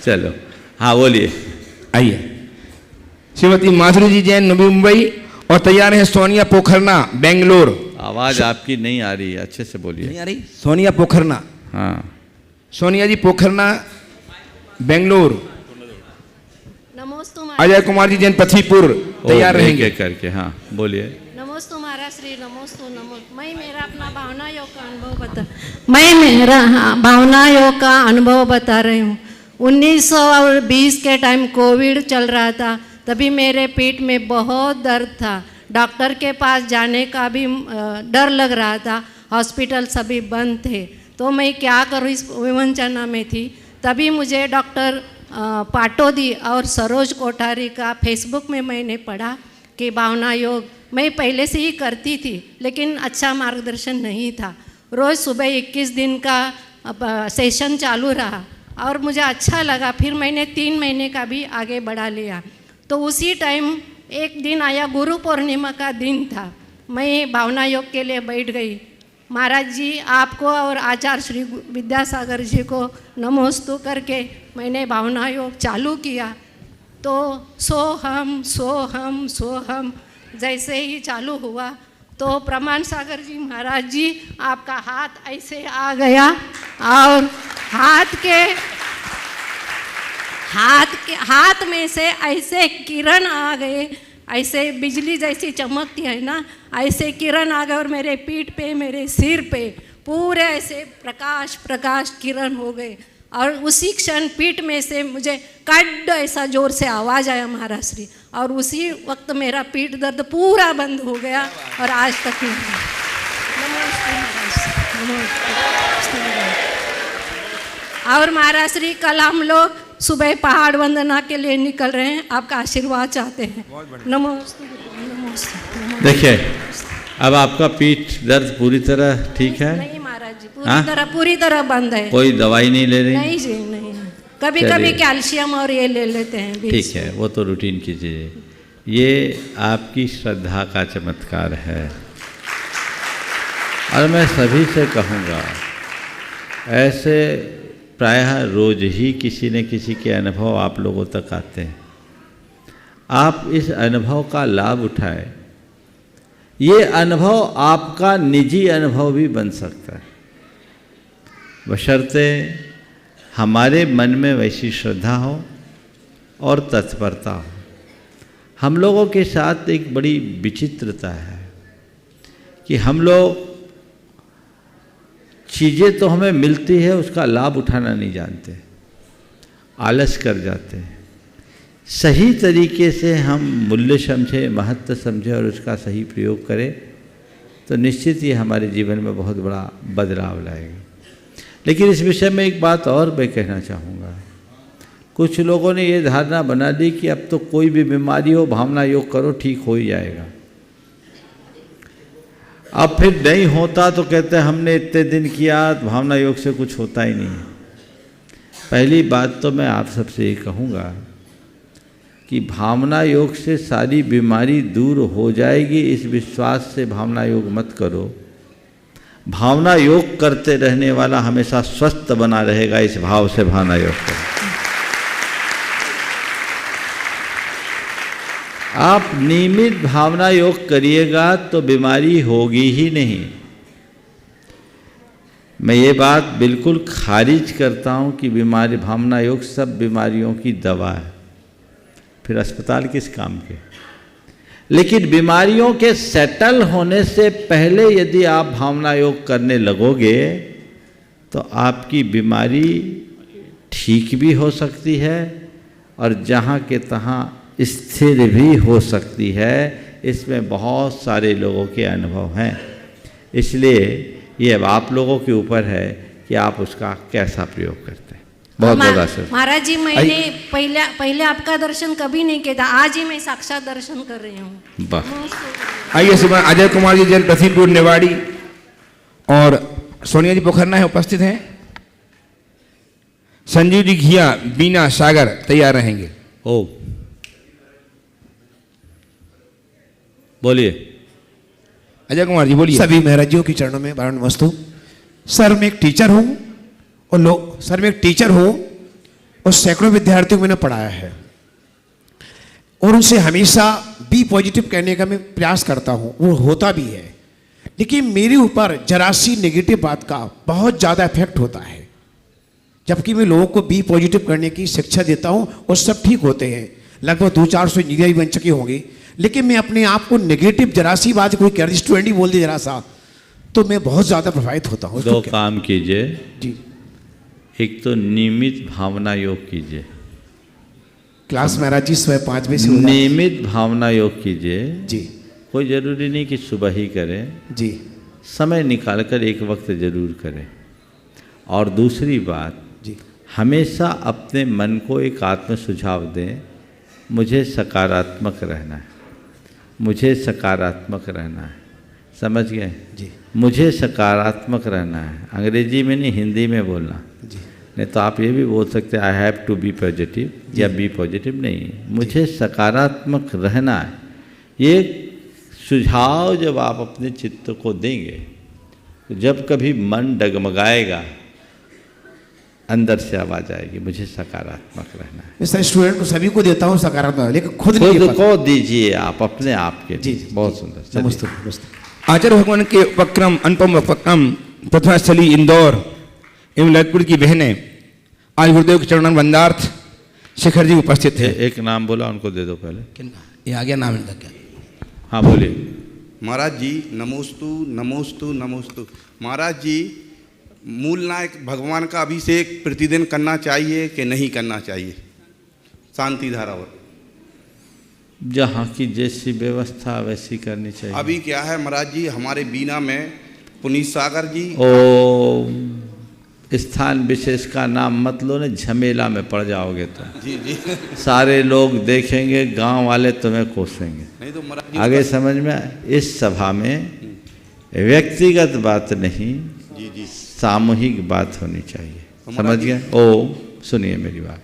चलो हाँ बोलिए। आइए, श्रीमती माधुरी जी जैन नवी मुंबई, और तैयार है सोनिया पोखरना बेंगलोर। आवाज़ आपकी नहीं आ रही है, अच्छे से बोलिए। नहीं आ रही? सोनिया पोखरना। हाँ, सोनिया जी पोखरना बेंगलोर। नमोस्तु अजय कुमार जी जैन पृथ्वीपुर तैयार रहेंगे करके। हाँ बोलिए। नमोस्तु महाराज श्री, नमोस्तु नमो। मैं मेरा अपना भावना योग का अनुभव बता रही हूँ। 1920 के टाइम कोविड चल रहा था, तभी मेरे पेट में बहुत दर्द था। डॉक्टर के पास जाने का भी डर लग रहा था, हॉस्पिटल सभी बंद थे। तो मैं क्या करूँ, इस विवंचना में थी। तभी मुझे डॉक्टर पाटोदी और सरोज कोठारी का फेसबुक में मैंने पढ़ा कि भावना योग मैं पहले से ही करती थी, लेकिन अच्छा मार्गदर्शन नहीं था। रोज़ सुबह 21 दिन का सेशन चालू रहा और मुझे अच्छा लगा। फिर मैंने 3 महीने का भी आगे बढ़ा लिया। तो उसी टाइम एक दिन आया, गुरु पूर्णिमा का दिन था। मैं भावना योग के लिए बैठ गई। महाराज जी आपको और आचार्य श्री विद्यासागर जी को नमोस्तु करके मैंने भावना योग चालू किया। तो सोहम सोहम सोहम जैसे ही चालू हुआ तो प्रमाण सागर जी महाराज जी आपका हाथ ऐसे आ गया और हाथ में से ऐसे किरण आ गए, ऐसे बिजली जैसी चमकती है ना, ऐसे किरण आ गए और मेरे पीठ पे, मेरे सिर पे पूरे ऐसे प्रकाश किरण हो गए। और उसी क्षण पीठ में से मुझे कड ऐसा जोर से आवाज़ आया महाराज श्री, और उसी वक्त मेरा पीठ दर्द पूरा बंद हो गया और आज तक नहीं। और महाराज श्री कल हम लोग सुबह पहाड़ वंदना के लिए निकल रहे हैं, आपका आशीर्वाद चाहते हैं। नमस्ते। देखिए अब आपका पीठ दर्द पूरी तरह ठीक है? नहीं महाराज जी, पूरी तरह बंद है। कोई दवाई नहीं ले रही? नहीं जी नहीं, कभी कैल्शियम और ये ले लेते हैं। ठीक है, वो तो रूटीन की चीज़ है। ये आपकी श्रद्धा का चमत्कार है। और मैं सभी से कहूँगा, ऐसे प्रायः रोज ही किसी न किसी के अनुभव आप लोगों तक आते हैं। आप इस अनुभव का लाभ उठाएं। ये अनुभव आपका निजी अनुभव भी बन सकता है, बशर्ते हमारे मन में वैसी श्रद्धा हो और तत्परता हो। हम लोगों के साथ एक बड़ी विचित्रता है कि हम लोग चीज़ें तो हमें मिलती है, उसका लाभ उठाना नहीं जानते, आलस कर जाते हैं। सही तरीके से हम मूल्य समझे, महत्व समझे और उसका सही प्रयोग करें तो निश्चित ही हमारे जीवन में बहुत बड़ा बदलाव लाएगा। लेकिन इस विषय में एक बात और मैं कहना चाहूँगा, कुछ लोगों ने ये धारणा बना दी कि अब तो कोई भी बीमारी हो भावना योग करो ठीक हो ही जाएगा। अब फिर नहीं होता तो कहते हैं हमने इतने दिन किया, भावना योग से कुछ होता ही नहीं। पहली बात तो मैं आप सबसे ये कहूँगा कि भावना योग से सारी बीमारी दूर हो जाएगी, इस विश्वास से भावना योग मत करो। भावना योग करते रहने वाला हमेशा स्वस्थ बना रहेगा, इस भाव से भावना योग करो। आप नियमित भावना योग करिएगा तो बीमारी होगी ही नहीं। मैं ये बात बिल्कुल खारिज करता हूँ कि बीमारी भावना योग सब बीमारियों की दवा है, फिर अस्पताल किस काम के। लेकिन बीमारियों के सेटल होने से पहले यदि आप भावना योग करने लगोगे तो आपकी बीमारी ठीक भी हो सकती है और जहाँ के तहाँ स्थिर भी हो सकती है। इसमें बहुत सारे लोगों के अनुभव हैं, इसलिए ये अब आप लोगों के ऊपर है कि आप उसका कैसा प्रयोग करते हैं। बहुत बहुत आशीर्वाद। महाराज जी, मैंने पहले आपका दर्शन कभी नहीं किया था, आज ही मैं साक्षात दर्शन कर रही हूँ। वाह। आइए श्रीमान अजय कुमार जी जैन प्रथीपुर नेवाड़ी और सोनिया जी पोखरना है उपस्थित हैं। संजीव जी घिया बीना सागर तैयार रहेंगे। ओ बोलिए। अजय कुमार जी बोलिए। सभी महाराजियों के चरणों में बारण वस्तु। सर मैं एक टीचर हूँ और सैकड़ों विद्यार्थियों को मैंने पढ़ाया है और उनसे हमेशा बी पॉजिटिव कहने का मैं प्रयास करता हूँ, वो होता भी है। लेकिन मेरे ऊपर जरा सी नेगेटिव बात का बहुत ज़्यादा इफेक्ट होता है, जबकि मैं लोगों को बी पॉजिटिव करने की शिक्षा देता हूँ और सब ठीक होते हैं। लगभग 200-400 इंजीनियर बन चुके होंगे, लेकिन मैं अपने आप को नेगेटिव जरा सी बात कोई कर स्टूडेंट ही बोल दे जरा सा तो मैं बहुत ज़्यादा प्रभावित होता हूँ। दो काम कीजिए जी। एक तो नियमित भावना योग कीजिए। क्लास महाराज जी सुबह 5 बजे से नियमित भावना योग कीजिए जी। कोई ज़रूरी नहीं कि सुबह ही करें जी। समय निकालकर एक वक्त ज़रूर करें। और दूसरी बात जी, हमेशा अपने मन को एक आत्म सुझाव दें, मुझे सकारात्मक रहना है, मुझे सकारात्मक रहना है। समझ गए जी। मुझे सकारात्मक रहना है, अंग्रेजी में नहीं हिंदी में बोलना जी। नहीं तो आप ये भी बोल सकते हैं I have to be positive या बी पॉजिटिव नहीं, मुझे सकारात्मक रहना है। ये सुझाव जब आप अपने चित्त को देंगे तो जब कभी मन डगमगाएगा अंदर से आवाज आएगी मुझे सकारात्मक रहना है। मैं सर स्टूडेंट को सभी को देता हूँ सकारात्मक, लेकिन खुद को दीजिए आप अपने आप के। जी। बहुत सुंदर। नमस्ते नमस्ते। आचार्य भगवान के उपक्रम अनुपम उपक्रम प्रतिभास्थली इंदौर एवं ललितपुर की बहनें आज गुरुदेव के चरणों में वंदार्थ शेखर जी उपस्थित थे। एक नाम बोला उनको दे दो पहले। किनका ये आ गया नाम इनका क्या? हाँ बोलिए। महाराज जी नमोस्तु नमोस्तु नमोस्तु। महाराज जी मूल नायक भगवान का अभिषेक प्रतिदिन करना चाहिए कि नहीं करना चाहिए? शांति धारा और जहाँ की जैसी व्यवस्था वैसी करनी चाहिए। अभी क्या है महाराज जी हमारे बीना में पुनीत सागर जी स्थान विशेष का नाम मत लो ने, झमेला में पड़ जाओगे तो। जी जी। सारे लोग देखेंगे, गांव वाले तुम्हें कोसेंगे। नहीं तो महाराज जी आगे समझ में, इस सभा में व्यक्तिगत बात नहीं जी जी सामूहिक बात होनी चाहिए। समझ गए? ओम सुनिए मेरी बात।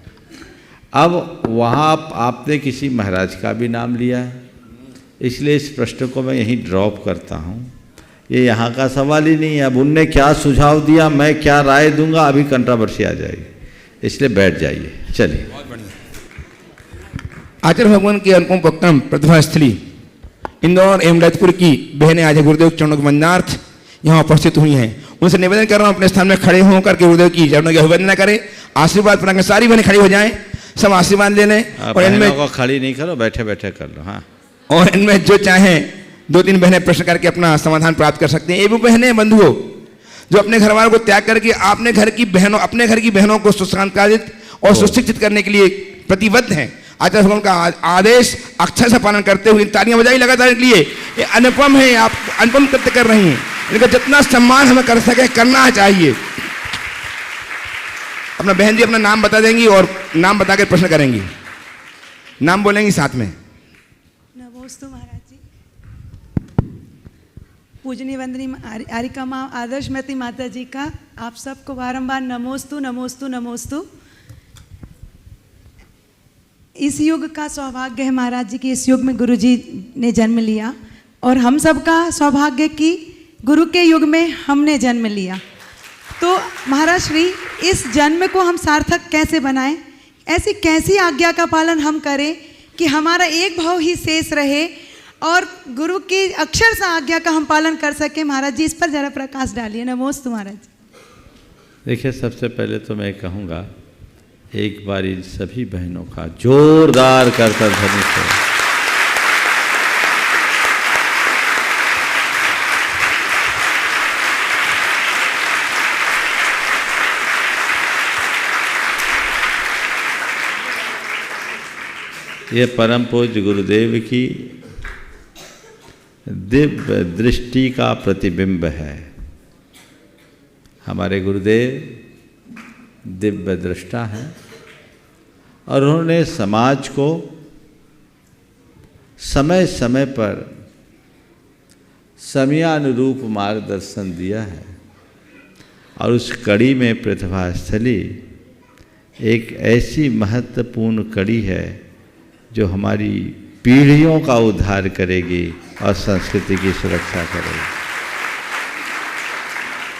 अब वहाँ आपने किसी महाराज का भी नाम लिया है, इसलिए इस प्रश्न को मैं यहीं ड्रॉप करता हूँ। ये यहाँ का सवाल ही नहीं है। अब उनने क्या सुझाव दिया, मैं क्या राय दूंगा, अभी कंट्रोवर्सी आ जाएगी, इसलिए बैठ जाइए। चलिए। आचार्य भगवान के अनुपम उपक्रम प्रतिभास्थली इंदौर एवं ललितपुर की बहनें आज गुरुदेव के चरणों के वंदनार्थ यहाँ उपस्थित हुई हैं। उनसे निवेदन कर रहा हूँ अपने स्थान में खड़े होकर के गुरुदेव की चरणों की अभिवंदना करें, आशीर्वाद प्रदान करें। सारी बहनें खड़ी हो जाएं, सब आशीर्वाद ले लें। और इनमें को खड़ी नहीं करो, बैठे बैठे कर लो। हाँ। और इनमें जो चाहें 2-3 बहनें प्रश्न करके अपना समाधान प्राप्त कर सकते हैं। ये वो बहनें बंधुओं जो अपने घर वालों को त्याग करके अपने घर की बहनों को सुशांतित और सुशिक्षित करने के लिए प्रतिबद्ध हैं। आचार्य भगवान का आदेश अक्षर से पालन करते हुए तालियां बजाई लगातार इनके लिए। ये अनुपम है, आप अनुपम कृत्य कर रही हैं। इनका जितना सम्मान हमें कर सके करना चाहिए। अपना बहन जी अपना नाम बता देंगी और नाम बताकर प्रश्न करेंगी, नाम बोलेंगी साथ में। नमोस्तु महाराज जी। पूजनीय वंदनीय आरिका माँ आदर्शमती माता जी का आप सबको बारंबार नमोस्तु नमोस्तु नमोस्तु। इस युग का सौभाग्य है महाराज जी कि इस युग में गुरु जी ने जन्म लिया, और हम सबका सौभाग्य कि गुरु के युग में हमने जन्म लिया। तो महाराज श्री, इस जन्म को हम सार्थक कैसे बनाएं? ऐसी कैसी आज्ञा का पालन हम करें कि हमारा एक भाव ही शेष रहे और गुरु की अक्षर सा आज्ञा का हम पालन कर सकें? महाराज जी, इस पर जरा प्रकाश डालिए। नमोस्तु महाराज। देखिए, सबसे पहले तो मैं कहूँगा एक बार इन सभी बहनों का जोरदार करतल ध्वनि से ये परम पूज्य गुरुदेव की दिव्य दृष्टि का प्रतिबिंब है। हमारे गुरुदेव दिव्य दृष्टा हैं और उन्होंने समाज को समय समय पर समयानुरूप मार्गदर्शन दिया है, और उस कड़ी में प्रतिभास्थली एक ऐसी महत्वपूर्ण कड़ी है जो हमारी पीढ़ियों का उद्धार करेगी और संस्कृति की सुरक्षा करेगी।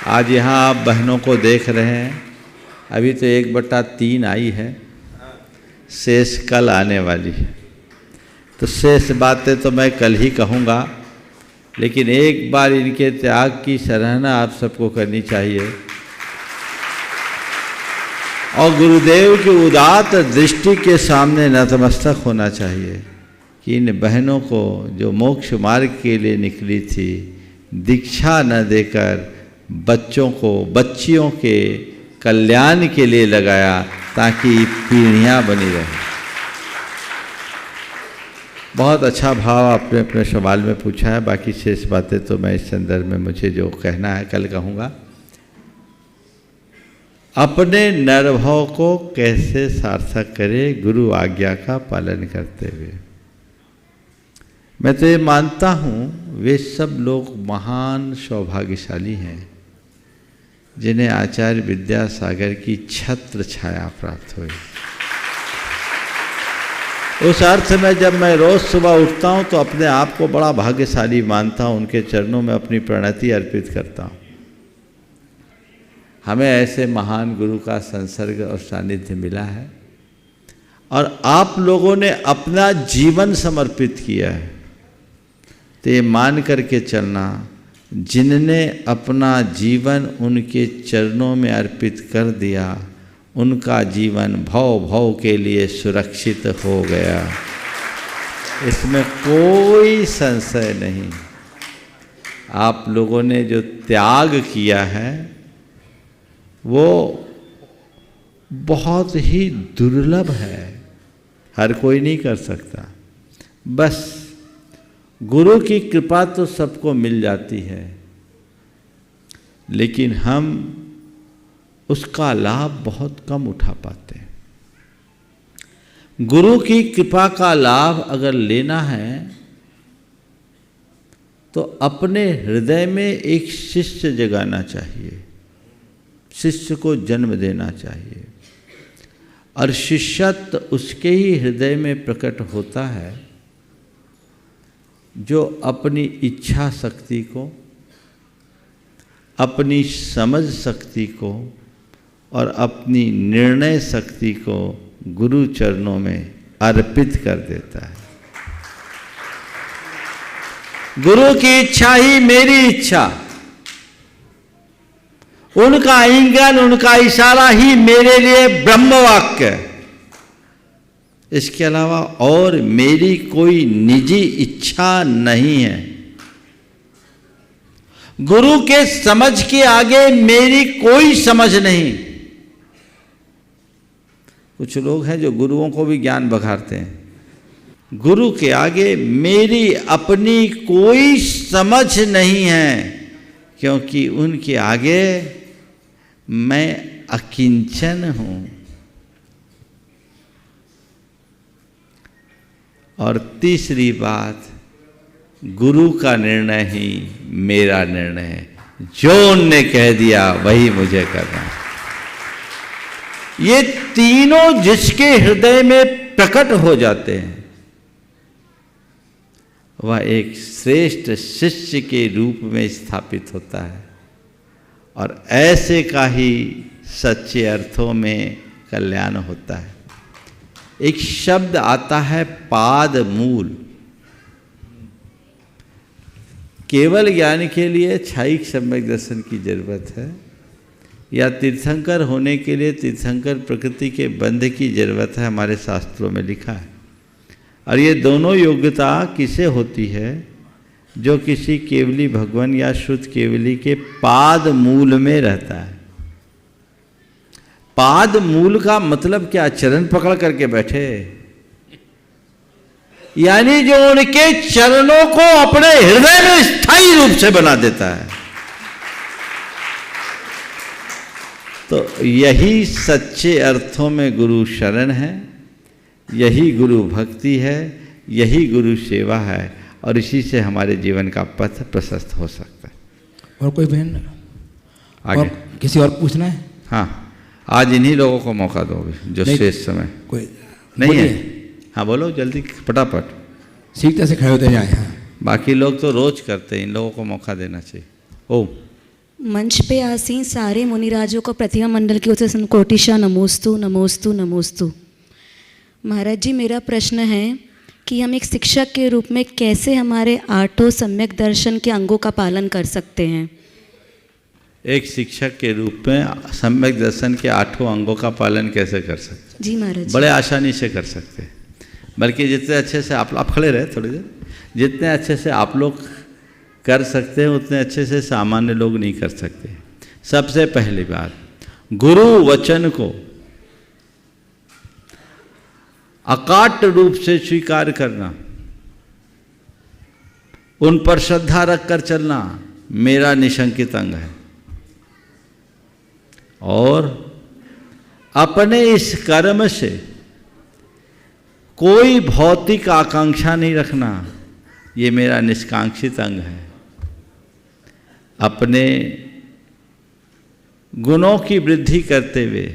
आज यहाँ आप बहनों को देख रहे हैं, अभी तो 1/3 आई है, शेष कल आने वाली है। तो शेष बातें तो मैं कल ही कहूँगा, लेकिन एक बार इनके त्याग की सराहना आप सबको करनी चाहिए और गुरुदेव की उदात्त दृष्टि के सामने नतमस्तक होना चाहिए कि इन बहनों को जो मोक्ष मार्ग के लिए निकली थी, दीक्षा न देकर बच्चों को, बच्चियों के कल्याण के लिए लगाया ताकि पीढ़ियाँ बनी रहें। बहुत अच्छा भाव आपने अपने सवाल में पूछा है। बाकी शेष बातें तो मैं इस संदर्भ में मुझे जो कहना है कल कहूँगा। अपने नरभाव को कैसे सार्थक करें गुरु आज्ञा का पालन करते हुए। मैं तो ये मानता हूँ वे सब लोग महान सौभाग्यशाली हैं जिन्हें आचार्य विद्यासागर की छत्र छाया प्राप्त हुई। उस अर्थ में जब मैं रोज़ सुबह उठता हूँ तो अपने आप को बड़ा भाग्यशाली मानता हूँ, उनके चरणों में अपनी प्रणति अर्पित करता हूँ। हमें ऐसे महान गुरु का संसर्ग और सानिध्य मिला है और आप लोगों ने अपना जीवन समर्पित किया है। तो ये मान करके चलना, जिनने अपना जीवन उनके चरणों में अर्पित कर दिया, उनका जीवन भव भव के लिए सुरक्षित हो गया, इसमें कोई संशय नहीं। आप लोगों ने जो त्याग किया है वो बहुत ही दुर्लभ है, हर कोई नहीं कर सकता। बस गुरु की कृपा तो सबको मिल जाती है, लेकिन हम उसका लाभ बहुत कम उठा पाते हैं। गुरु की कृपा का लाभ अगर लेना है तो अपने हृदय में एक शिष्य जगाना चाहिए, शिष्य को जन्म देना चाहिए, और शिष्यत्व उसके ही हृदय में प्रकट होता है जो अपनी इच्छा शक्ति को, अपनी समझ शक्ति को और अपनी निर्णय शक्ति को गुरु चरणों में अर्पित कर देता है। गुरु की इच्छा ही मेरी इच्छा, उनका आलिंगन, उनका इशारा ही मेरे लिए ब्रह्म वाक्य है। इसके अलावा और मेरी कोई निजी इच्छा नहीं है। गुरु के समझ के आगे मेरी कोई समझ नहीं। कुछ लोग हैं जो गुरुओं को भी ज्ञान बघारते हैं। गुरु के आगे मेरी अपनी कोई समझ नहीं है, क्योंकि उनके आगे मैं अकिंचन हूं। और तीसरी बात, गुरु का निर्णय ही मेरा निर्णय है, जो उनने कह दिया वही मुझे करना है। ये तीनों जिसके हृदय में प्रकट हो जाते हैं वह एक श्रेष्ठ शिष्य के रूप में स्थापित होता है, और ऐसे का ही सच्चे अर्थों में कल्याण होता है। एक शब्द आता है पाद मूल। केवल ज्ञान के लिए क्षयिक सम्यक दर्शन की जरूरत है, या तीर्थंकर होने के लिए तीर्थंकर प्रकृति के बंध की जरूरत है, हमारे शास्त्रों में लिखा है। और ये दोनों योग्यता किसे होती है? जो किसी केवली भगवान या शुद्ध केवली के पाद मूल में रहता है। पाद मूल का मतलब क्या? चरण पकड़ करके बैठे, यानी जो उनके चरणों को अपने हृदय में स्थायी रूप से बना देता है। तो यही सच्चे अर्थों में गुरु शरण है, यही गुरु भक्ति है, यही गुरु सेवा है, और इसी से हमारे जीवन का पथ प्रशस्त हो सकता है। और कोई बहन आगे और किसी और पूछना है? हाँ, आज इन्हीं लोगों को मौका दोगे जो शेष समय कोई नहीं है। हाँ बोलो जल्दी, फटाफट, सीखते से खड़े होते जाए। हाँ, बाकी लोग तो रोज करते हैं, इन लोगों को मौका देना चाहिए। ओम। मंच पे आसीन सारे मुनिराजों को प्रतिमा मंडल की ओर से संकोटिशा नमोस्तु नमोस्तु नमोस्तु। महाराज जी, मेरा प्रश्न है कि हम एक शिक्षक के रूप में कैसे हमारे आठों सम्यक दर्शन के अंगों का पालन कर सकते हैं? एक शिक्षक के रूप में सम्यक दर्शन के आठों अंगों का पालन कैसे कर सकते? जी महाराज, बड़े आसानी से कर सकते हैं। बल्कि जितने अच्छे से आप खड़े रहे थोड़ी देर, जितने अच्छे से आप लोग कर सकते हैं उतने अच्छे से सामान्य लोग नहीं कर सकते। सबसे पहली बात, गुरु वचन को अकाट्य रूप से स्वीकार करना, उन पर श्रद्धा रखकर चलना मेरा निशंकित अंग है। और अपने इस कर्म से कोई भौतिक आकांक्षा नहीं रखना, ये मेरा निष्कांक्षित अंग है। अपने गुणों की वृद्धि करते हुए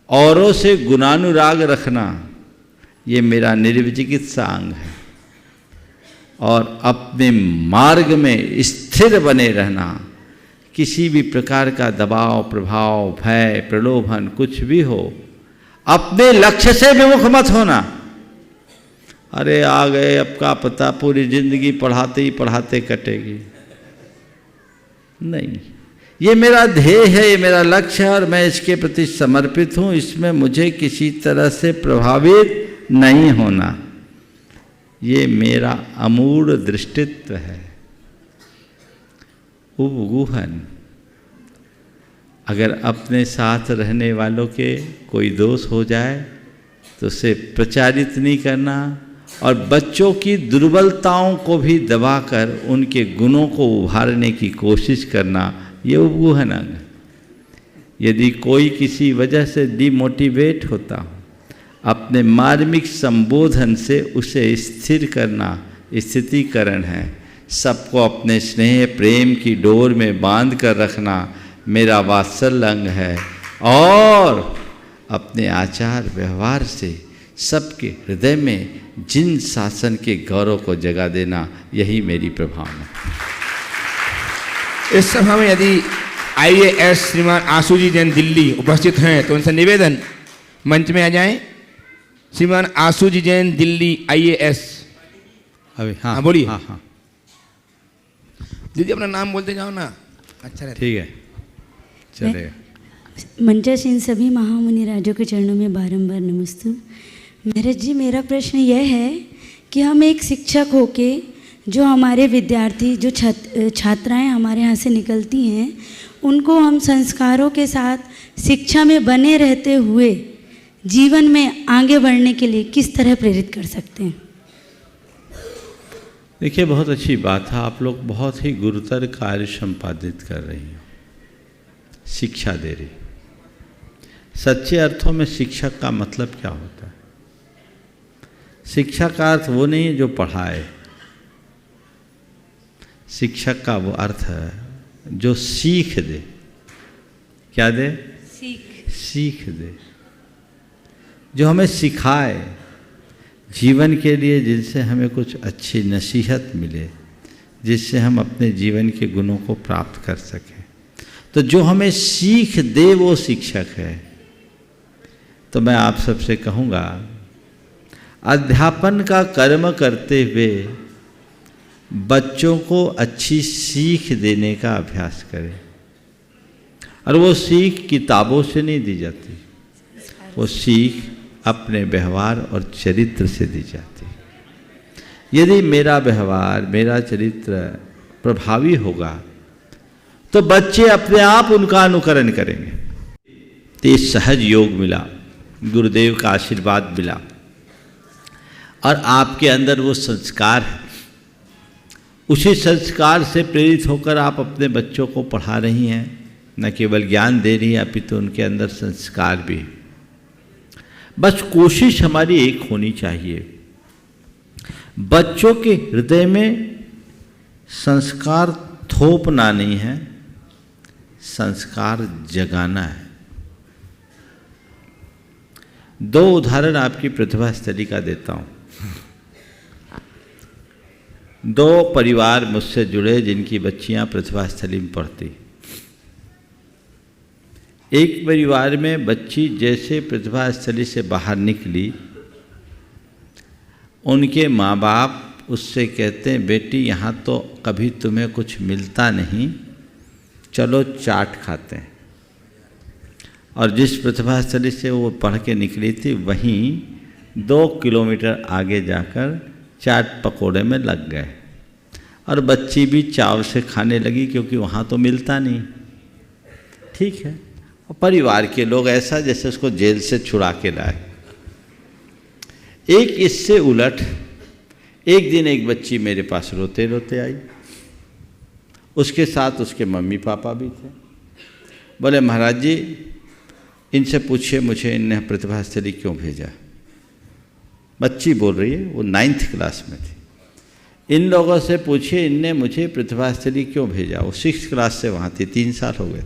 औरों से गुणानुराग रखना, ये मेरा निर्विचिकित्सा अंग है। और अपने मार्ग में स्थिर बने रहना, किसी भी प्रकार का दबाव, प्रभाव, भय, प्रलोभन कुछ भी हो, अपने लक्ष्य से विमुख मत होना। अरे आ गए, अब का पता पूरी जिंदगी पढ़ाते ही पढ़ाते कटेगी, नहीं। ये मेरा ध्येय है, ये मेरा लक्ष्य है और मैं इसके प्रति समर्पित हूँ, इसमें मुझे किसी तरह से प्रभावित नहीं होना, ये मेरा अमूढ़ दृष्टित्व है। उपगुहन, अगर अपने साथ रहने वालों के कोई दोष हो जाए तो उसे प्रचारित नहीं करना, और बच्चों की दुर्बलताओं को भी दबाकर उनके गुणों को उभारने की कोशिश करना, ये उपगुहन अंग। यदि कोई किसी वजह से डिमोटिवेट होता हो, अपने मार्मिक संबोधन से उसे स्थिर करना स्थितिकरण है। सबको अपने स्नेह प्रेम की डोर में बांध कर रखना मेरा वात्सल्य अंग है। और अपने आचार व्यवहार से सबके हृदय में जिन शासन के गौरव को जगा देना, यही मेरी प्रभावना है। इस सभा में यदि IAS श्रीमान आशुजी जैन दिल्ली उपस्थित हैं तो उनसे निवेदन मंच में आ जाएं। श्रीमान आशुजी जैन दिल्ली IAS। अभी हाँ बोलिए। हाँ हाँ दीदी अपना नाम बोलते जाओ ना, अच्छा रहता। ठीक है, चलेगा। मंचासीन सभी महामुनि राजों के चरणों में बारंबार नमस्तु। महाराज जी, मेरा प्रश्न यह है कि हम एक शिक्षक होके जो हमारे विद्यार्थी जो छात्राएं हमारे यहाँ से निकलती हैं, उनको हम संस्कारों के साथ शिक्षा में बने रहते हुए जीवन में आगे बढ़ने के लिए किस तरह प्रेरित कर सकते हैं? देखिए, बहुत अच्छी बात है, आप लोग बहुत ही गुरुतर कार्य संपादित कर रही हैं, शिक्षा दे रही। सच्चे अर्थों में शिक्षक का मतलब क्या होता है? शिक्षक का अर्थ वो नहीं है जो पढ़ाए। शिक्षक का वो अर्थ है जो सीख दे। क्या दे? सीख दे। जो हमें सिखाए जीवन के लिए, जिनसे हमें कुछ अच्छी नसीहत मिले, जिससे हम अपने जीवन के गुणों को प्राप्त कर सकें। तो जो हमें सीख दे वो शिक्षक है। तो मैं आप सबसे कहूँगा, अध्यापन का कर्म करते हुए बच्चों को अच्छी सीख देने का अभ्यास करें। और वो सीख किताबों से नहीं दी जाती, वो सीख अपने व्यवहार और चरित्र से दी जाती है। यदि मेरा व्यवहार, मेरा चरित्र प्रभावी होगा तो बच्चे अपने आप उनका अनुकरण करेंगे। तो ये सहज योग मिला, गुरुदेव का आशीर्वाद मिला, और आपके अंदर वो संस्कार है। उसी संस्कार से प्रेरित होकर आप अपने बच्चों को पढ़ा रही हैं। न केवल ज्ञान दे रही हैं, अपितु उनके अंदर संस्कार भी। बस कोशिश हमारी एक होनी चाहिए, बच्चों के हृदय में संस्कार थोपना नहीं है, संस्कार जगाना है। दो उदाहरण आपकी प्रतिभा स्थली का देता हूँ। दो परिवार मुझसे जुड़े जिनकी बच्चियां प्रतिभा स्थली में पढ़ती। एक परिवार में बच्ची जैसे प्रतिभा स्थली से बाहर निकली, उनके माँ बाप उससे कहते हैं, बेटी यहाँ तो कभी तुम्हें कुछ मिलता नहीं, चलो चाट खाते हैं। और जिस प्रतिभा स्थली से वो पढ़ के निकली थी, वहीं 2 किलोमीटर आगे जाकर चाट पकोड़े में लग गए। और बच्ची भी चाव से खाने लगी, क्योंकि वहाँ तो मिलता नहीं। ठीक है। और परिवार के लोग ऐसा जैसे उसको जेल से छुड़ा के लाए। एक इससे उलट, एक दिन एक बच्ची मेरे पास रोते रोते आई। उसके साथ उसके मम्मी पापा भी थे। बोले, महाराज जी, इनसे पूछिए मुझे इनने प्रतिभा स्थली क्यों भेजा। बच्ची बोल रही है, वो 9th क्लास में थी। इन लोगों से पूछिए इनने मुझे प्रतिभा स्थली क्यों भेजा। वो 6th क्लास से वहाँ थी, 3 साल हो गए।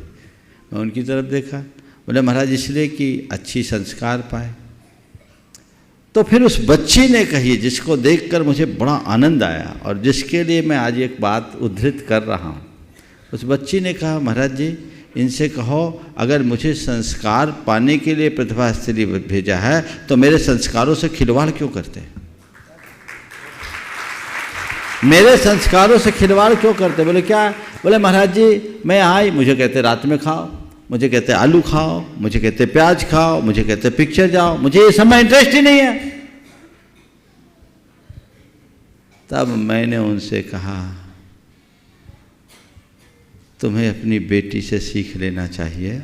मैं उनकी तरफ देखा, बोले, महाराज इसलिए कि अच्छी संस्कार पाए। तो फिर उस बच्ची ने कही, जिसको देखकर मुझे बड़ा आनंद आया और जिसके लिए मैं आज एक बात उद्धृत कर रहा हूँ। उस बच्ची ने कहा, महाराज जी इनसे कहो, अगर मुझे संस्कार पाने के लिए प्रतिभा स्थली भेजा है तो मेरे संस्कारों से खिलवाड़ क्यों करते हैं? मेरे संस्कारों से खिलवाड़ क्यों करते? बोले क्या? बोले, महाराज जी मैं आई, मुझे कहते रात में खाओ, मुझे कहते आलू खाओ, मुझे कहते प्याज खाओ, मुझे कहते पिक्चर जाओ, मुझे ये सब में इंटरेस्ट ही नहीं है। तब मैंने उनसे कहा, तुम्हें अपनी बेटी से सीख लेना चाहिए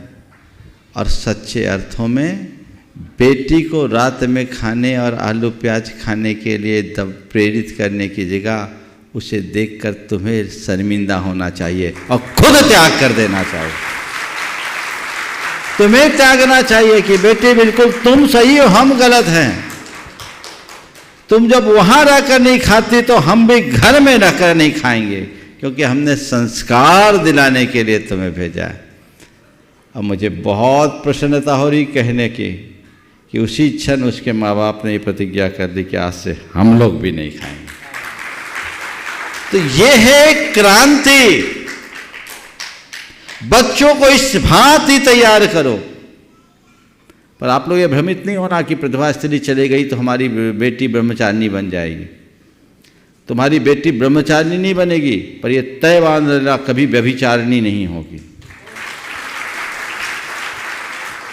और सच्चे अर्थों में बेटी को रात में खाने और आलू प्याज खाने के लिए प्रेरित करने की जगह उसे देखकर तुम्हें शर्मिंदा होना चाहिए और खुद त्याग कर देना चाहिए। तुम्हें त्यागना चाहिए कि बेटी बिल्कुल तुम सही हो, हम गलत हैं। तुम जब वहां रहकर नहीं खाती तो हम भी घर में रहकर नहीं खाएंगे, क्योंकि हमने संस्कार दिलाने के लिए तुम्हें भेजा है। अब मुझे बहुत प्रसन्नता हो रही कहने की कि उसी क्षण उसके माँ बाप ने ये प्रतिज्ञा कर दी कि आज से हम लोग भी नहीं खाएंगे। तो ये है क्रांति। बच्चों को इस भांति तैयार करो। पर आप लोग ये भ्रमित नहीं होना कि प्रतिभा स्थली चली गई तो हमारी बेटी ब्रह्मचारिणी बन जाएगी। तुम्हारी बेटी ब्रह्मचारिणी नहीं बनेगी, पर यह तय बांध लेना कभी व्यभिचारिणी नहीं होगी।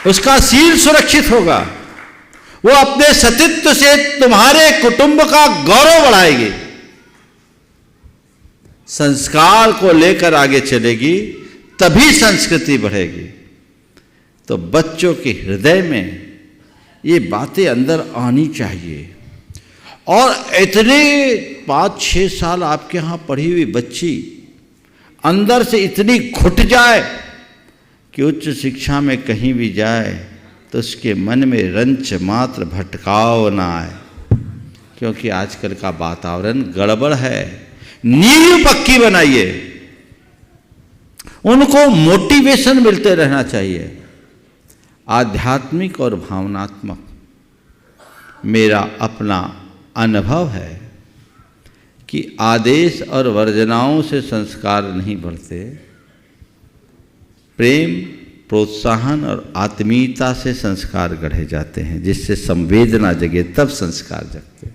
उसका शील सुरक्षित होगा। वो अपने सतीत्व से तुम्हारे कुटुंब का गौरव बढ़ाएगी। संस्कार को लेकर आगे चलेगी, तभी संस्कृति बढ़ेगी। तो बच्चों के हृदय में ये बातें अंदर आनी चाहिए। और इतने 5-6 साल आपके यहाँ पढ़ी हुई बच्ची अंदर से इतनी घुट जाए कि उच्च शिक्षा में कहीं भी जाए तो उसके मन में रंच मात्र भटकाव ना आए, क्योंकि आजकल का वातावरण गड़बड़ है। नींव पक्की बनाइए, उनको मोटिवेशन मिलते रहना चाहिए, आध्यात्मिक और भावनात्मक। मेरा अपना अनुभव है कि आदेश और वर्जनाओं से संस्कार नहीं बढ़ते, प्रेम, प्रोत्साहन और आत्मीयता से संस्कार गढ़े जाते हैं, जिससे संवेदना जगे तब संस्कार जगते,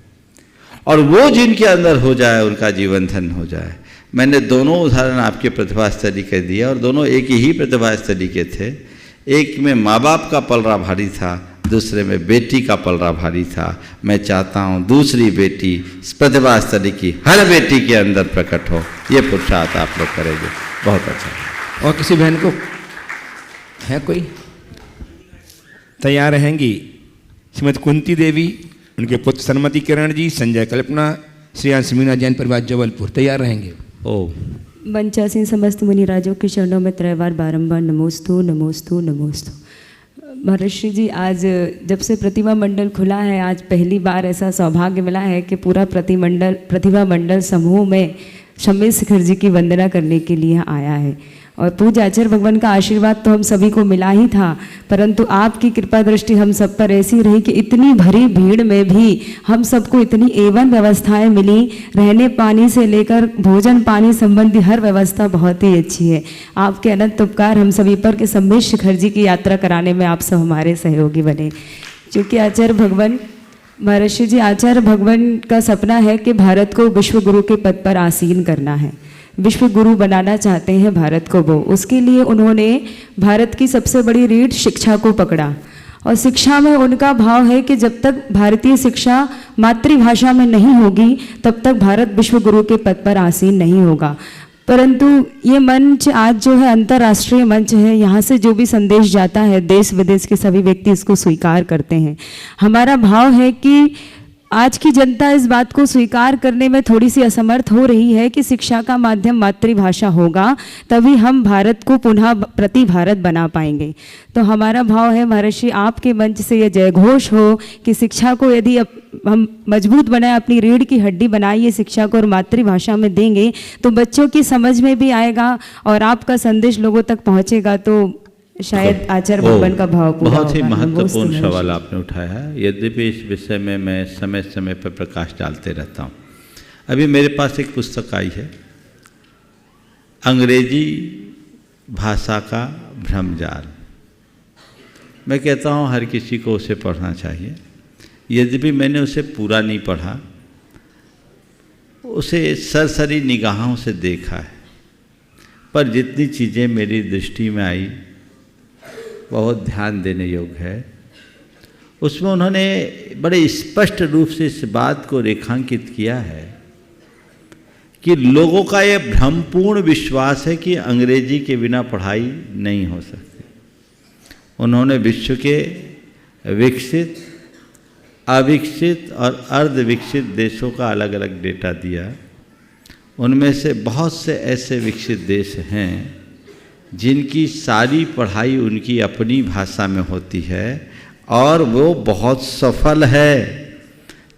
और वो जिनके अंदर हो जाए उनका जीवन धन्य हो जाए। मैंने दोनों उदाहरण आपके प्रतिभा स्तरी के दिया, और दोनों एक ही प्रतिभा स्तरी के थे। एक में माँ बाप का पलड़ा भारी था, दूसरे में बेटी का पलड़ा भारी था। मैं चाहता हूँ दूसरी बेटी प्रतिभा स्तरी की हर बेटी के अंदर प्रकट हो, ये पुरुषार्थ आप लोग करेंगे, बहुत अच्छा। और किसी बहन को है कोई तैयार रहेंगी? श्रीमती कुंती देवी, उनके पुत्र सन्मति किरण जी, संजय कल्पना, श्रेयांश मीना जैन परिवार जबलपुर तैयार रहेंगे। ओ मंचासीन समस्त मुनिराजों के चरणों में त्रैवार बारंबार नमोस्तु नमोस्तु नमोस्तु। महर्षि जी, आज जब से प्रतिभा मंडल खुला है, आज पहली बार ऐसा सौभाग्य मिला है कि पूरा प्रतिभा मंडल समूह में शम्य शिखर जी की वंदना करने के लिए आया है। और पूज्य आचार्य भगवान का आशीर्वाद तो हम सभी को मिला ही था, परंतु आपकी कृपा दृष्टि हम सब पर ऐसी रही कि इतनी भरी भीड़ में भी हम सबको इतनी एवं व्यवस्थाएं मिली, रहने पानी से लेकर भोजन पानी संबंधी हर व्यवस्था बहुत ही अच्छी है। आपके अनंत उपकार हम सभी पर कि सम्मेद शिखर जी की यात्रा कराने में आप सब हमारे सहयोगी बने। क्योंकि आचार्य भगवान, महर्षि जी, आचार्य भगवान का सपना है कि भारत को विश्व गुरु के पद पर आसीन करना है, विश्व गुरु बनाना चाहते हैं भारत को वो। उसके लिए उन्होंने भारत की सबसे बड़ी रीढ़ शिक्षा को पकड़ा, और शिक्षा में उनका भाव है कि जब तक भारतीय शिक्षा मातृभाषा में नहीं होगी तब तक भारत विश्व गुरु के पद पर आसीन नहीं होगा। परंतु ये मंच आज जो है अंतर्राष्ट्रीय मंच है, यहाँ से जो भी संदेश जाता है देश विदेश के सभी व्यक्ति इसको स्वीकार करते हैं। हमारा भाव है कि आज की जनता इस बात को स्वीकार करने में थोड़ी सी असमर्थ हो रही है कि शिक्षा का माध्यम मातृभाषा होगा, तभी हम भारत को पुनः प्रति भारत बना पाएंगे। तो हमारा भाव है महर्षि, आपके मंच से यह जयघोष हो कि शिक्षा को यदि हम मजबूत बनाए, अपनी रीढ़ की हड्डी बनाइए शिक्षा को, और मातृभाषा में देंगे तो बच्चों की समझ में भी आएगा और आपका संदेश लोगों तक पहुँचेगा, तो शायद आचार्य भगवान का भाव पूरा बहुत ही होगा। महत्वपूर्ण सवाल आपने उठाया है। यद्यपि इस विषय में मैं समय समय पर प्रकाश डालते रहता हूँ। अभी मेरे पास एक पुस्तक आई है, अंग्रेजी भाषा का भ्रमजाल। मैं कहता हूँ हर किसी को उसे पढ़ना चाहिए। यद्यपि मैंने उसे पूरा नहीं पढ़ा, उसे सरसरी निगाहों से देखा है, पर जितनी चीज़ें मेरी दृष्टि में आई बहुत ध्यान देने योग्य है। उसमें उन्होंने बड़े स्पष्ट रूप से इस बात को रेखांकित किया है कि लोगों का ये भ्रमपूर्ण विश्वास है कि अंग्रेजी के बिना पढ़ाई नहीं हो सकती। उन्होंने विश्व के विकसित, अविकसित और अर्धविकसित देशों का अलग अलग डेटा दिया। उनमें से बहुत से ऐसे विकसित देश हैं जिनकी सारी पढ़ाई उनकी अपनी भाषा में होती है और वो बहुत सफल है।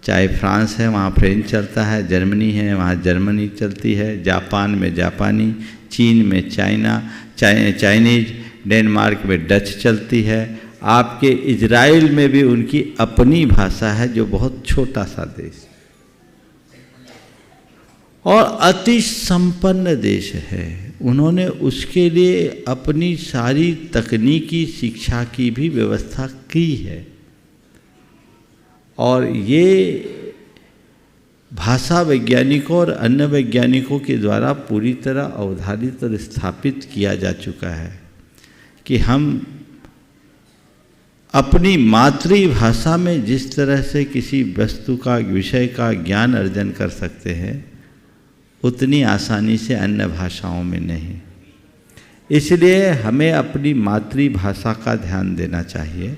चाहे फ्रांस है, वहाँ फ्रेंच चलता है, जर्मनी है, वहाँ जर्मनी चलती है, जापान में जापानी, चीन में चाइनीज, डेनमार्क में डच चलती है। आपके इजराइल में भी उनकी अपनी भाषा है, जो बहुत छोटा सा देश और अति संपन्न देश है। उन्होंने उसके लिए अपनी सारी तकनीकी शिक्षा की भी व्यवस्था की है, और ये भाषा वैज्ञानिकों और अन्य वैज्ञानिकों के द्वारा पूरी तरह अवधारित और स्थापित किया जा चुका है कि हम अपनी मातृभाषा में जिस तरह से किसी वस्तु का, विषय का ज्ञान अर्जन कर सकते हैं, उतनी आसानी से अन्य भाषाओं में नहीं। इसलिए हमें अपनी मातृभाषा का ध्यान देना चाहिए।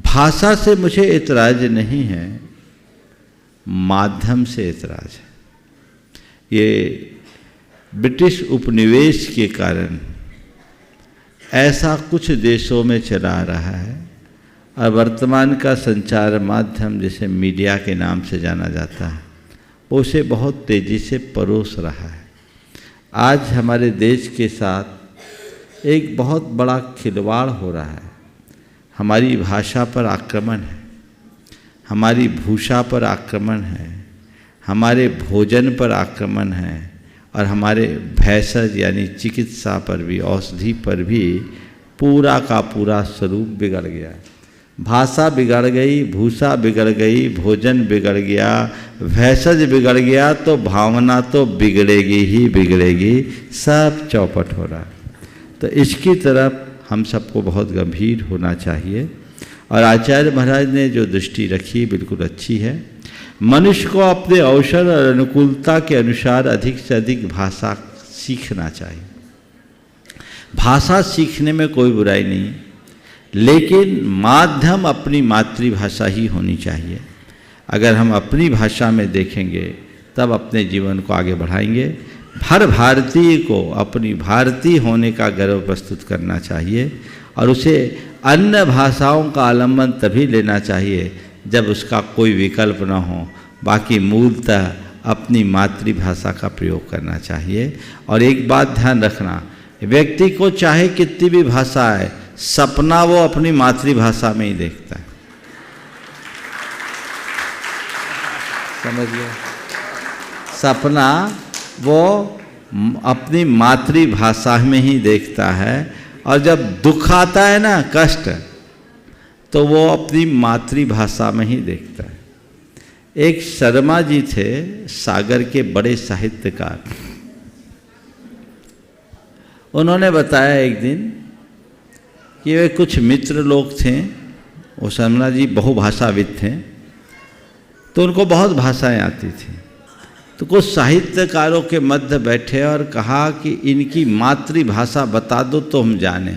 भाषा से मुझे एतराज नहीं है, माध्यम से एतराज है। ये ब्रिटिश उपनिवेश के कारण ऐसा कुछ देशों में चला रहा है और वर्तमान का संचार माध्यम जिसे मीडिया के नाम से जाना जाता है वो उसे बहुत तेज़ी से परोस रहा है। आज हमारे देश के साथ एक बहुत बड़ा खिलवाड़ हो रहा है। हमारी भाषा पर आक्रमण है, हमारी भूषा पर आक्रमण है, हमारे भोजन पर आक्रमण है और हमारे भेषज यानी चिकित्सा पर भी, औषधि पर भी पूरा का पूरा स्वरूप बिगड़ गया है। भाषा बिगड़ गई, भूषा बिगड़ गई, भोजन बिगड़ गया, भेषज बिगड़ गया तो भावना तो बिगड़ेगी ही बिगड़ेगी, सब चौपट हो रहा है। तो इसकी तरफ हम सबको बहुत गंभीर होना चाहिए और आचार्य महाराज ने जो दृष्टि रखी बिल्कुल अच्छी है। मनुष्य को अपने अवसर और अनुकूलता के अनुसार अधिक से अधिक भाषा सीखना चाहिए। भाषा सीखने में कोई बुराई नहीं, लेकिन माध्यम अपनी मातृभाषा ही होनी चाहिए। अगर हम अपनी भाषा में देखेंगे तब अपने जीवन को आगे बढ़ाएंगे। हर भारतीय को अपनी भारतीय होने का गर्व प्रस्तुत करना चाहिए और उसे अन्य भाषाओं का आलम्बन तभी लेना चाहिए जब उसका कोई विकल्प न हो। बाकी मूलतः अपनी मातृभाषा का प्रयोग करना चाहिए। और एक बात ध्यान रखना, व्यक्ति को चाहे कितनी भी भाषा है, सपना वो अपनी मातृभाषा में ही देखता है। समझ गया? सपना वो अपनी मातृभाषा में ही देखता है और जब दुख आता है ना, कष्ट, तो वो अपनी मातृभाषा में ही देखता है। एक शर्मा जी थे, सागर के बड़े साहित्यकार। उन्होंने बताया एक दिन कि वे कुछ मित्र लोग थे, वो शर्मा जी बहुभाषाविद थे, तो उनको बहुत भाषाएं आती थी। तो कुछ साहित्यकारों के मध्य बैठे और कहा कि इनकी मातृभाषा बता दो तो हम जाने,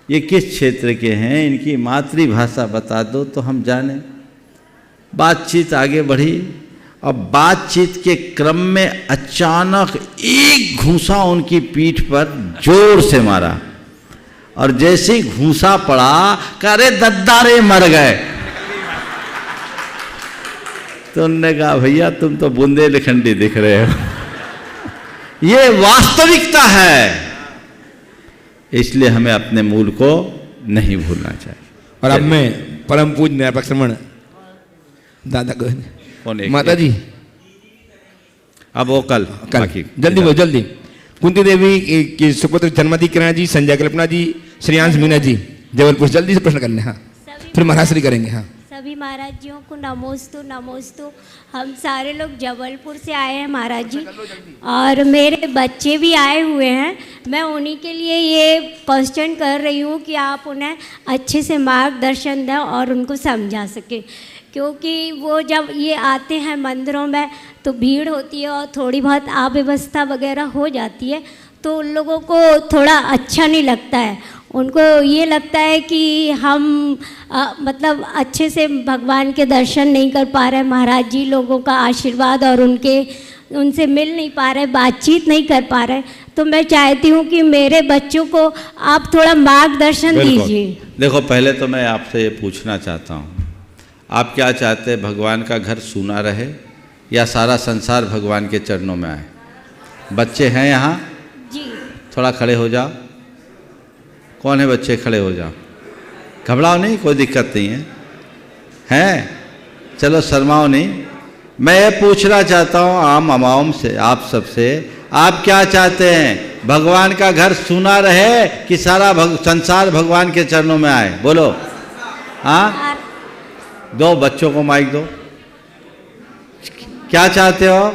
ये किस क्षेत्र के हैं, इनकी मातृभाषा बता दो तो हम जाने। बातचीत आगे बढ़ी और बातचीत के क्रम में अचानक एक घूंसा उनकी पीठ पर जोर से मारा और जैसे ही घूंसा पड़ा, अरे दद्दारे मर गए। तो उन्होंने कहा भैया तुम तो बुंदेलखंडी दिख रहे हो। ये वास्तविकता है, इसलिए हमें अपने मूल को नहीं भूलना चाहिए। और अब मैं परम पूज्य निरपेक्ष श्रमण दादा को माता जी, अब वो कल जल्दी वो जल्दी कुंती देवी की सुपुत्र जन्मदी किरण जी, संजय कल्पना जी, श्रेयांश मीना जी जबलपुर, जल्दी से प्रश्न करने। हाँ, फिर महाराज श्री करेंगे। हाँ, सभी महाराज जियों को नमोस्तु नमोस्तु। हम सारे लोग जबलपुर से आए हैं महाराज जी, और मेरे बच्चे भी आए हुए हैं। मैं उन्हीं के लिए ये क्वेश्चन कर रही हूँ कि आप उन्हें अच्छे से मार्गदर्शन दें और उनको समझा सकें, क्योंकि वो जब ये आते हैं मंदिरों में तो भीड़ होती है और थोड़ी बहुत अव्यवस्था वगैरह हो जाती है, तो उन लोगों को थोड़ा अच्छा नहीं लगता है। उनको ये लगता है कि हम मतलब अच्छे से भगवान के दर्शन नहीं कर पा रहे, महाराज जी लोगों का आशीर्वाद और उनसे मिल नहीं पा रहे, बातचीत नहीं कर पा रहे। तो मैं चाहती हूँ कि मेरे बच्चों को आप थोड़ा मार्गदर्शन दीजिए। देखो, पहले तो मैं आपसे ये पूछना चाहता हूँ, आप क्या चाहते हैं, भगवान का घर सूना रहे या सारा संसार भगवान के चरणों में आए? बच्चे हैं यहाँ? जी। थोड़ा खड़े हो जाओ। कौन है बच्चे? खड़े हो जाओ, घबराओ नहीं, कोई दिक्कत नहीं है। हैं? चलो शर्माओ नहीं। मैं ये पूछना चाहता हूँ आम अमाओं से, आप सबसे, आप क्या चाहते हैं, भगवान का घर सूना रहे कि सारा संसार भगवान के चरणों में आए? बोलो। हाँ, दो बच्चों को माइक दो। क्या चाहते हो?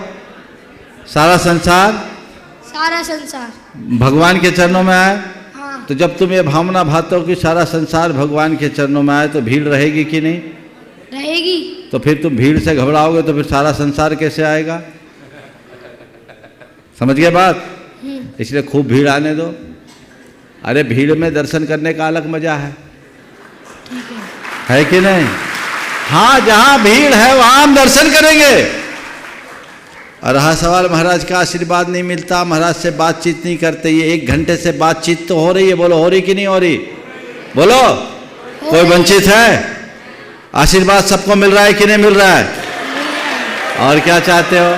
सारा संसार भगवान के चरणों में आए? हाँ। तो जब तुम ये भावना भाते हो कि सारा संसार भगवान के चरणों में आए तो भीड़ रहेगी कि नहीं रहेगी? तो फिर तुम भीड़ से घबराओगे तो फिर सारा संसार कैसे आएगा? समझ गए बात? इसलिए खूब भीड़ आने दो। अरे भीड़ में दर्शन करने का अलग मजा है कि नहीं? हाँ, जहाँ भीड़ है वहाँ हम दर्शन करेंगे। और रहा सवाल महाराज का आशीर्वाद नहीं मिलता, महाराज से बातचीत नहीं करते, ये 1 घंटे से बातचीत तो हो रही है, बोलो हो रही कि नहीं हो रही? बोलो, कोई वंचित है? आशीर्वाद सबको मिल रहा है कि नहीं मिल रहा है? और क्या चाहते हो?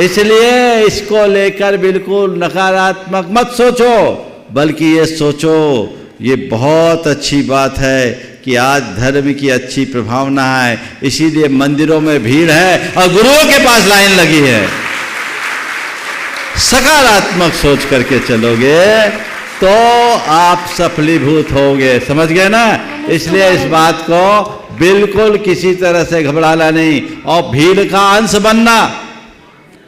इसलिए इसको लेकर बिल्कुल नकारात्मक मत सोचो, बल्कि ये सोचो ये बहुत अच्छी बात है कि आज धर्म की अच्छी प्रभावना है, इसीलिए मंदिरों में भीड़ है और गुरुओं के पास लाइन लगी है। सकारात्मक सोच करके चलोगे तो आप सफलीभूत होगे, समझ गए ना? इसलिए इस बात को बिल्कुल किसी तरह से घबराना नहीं और भीड़ का अंश बनना,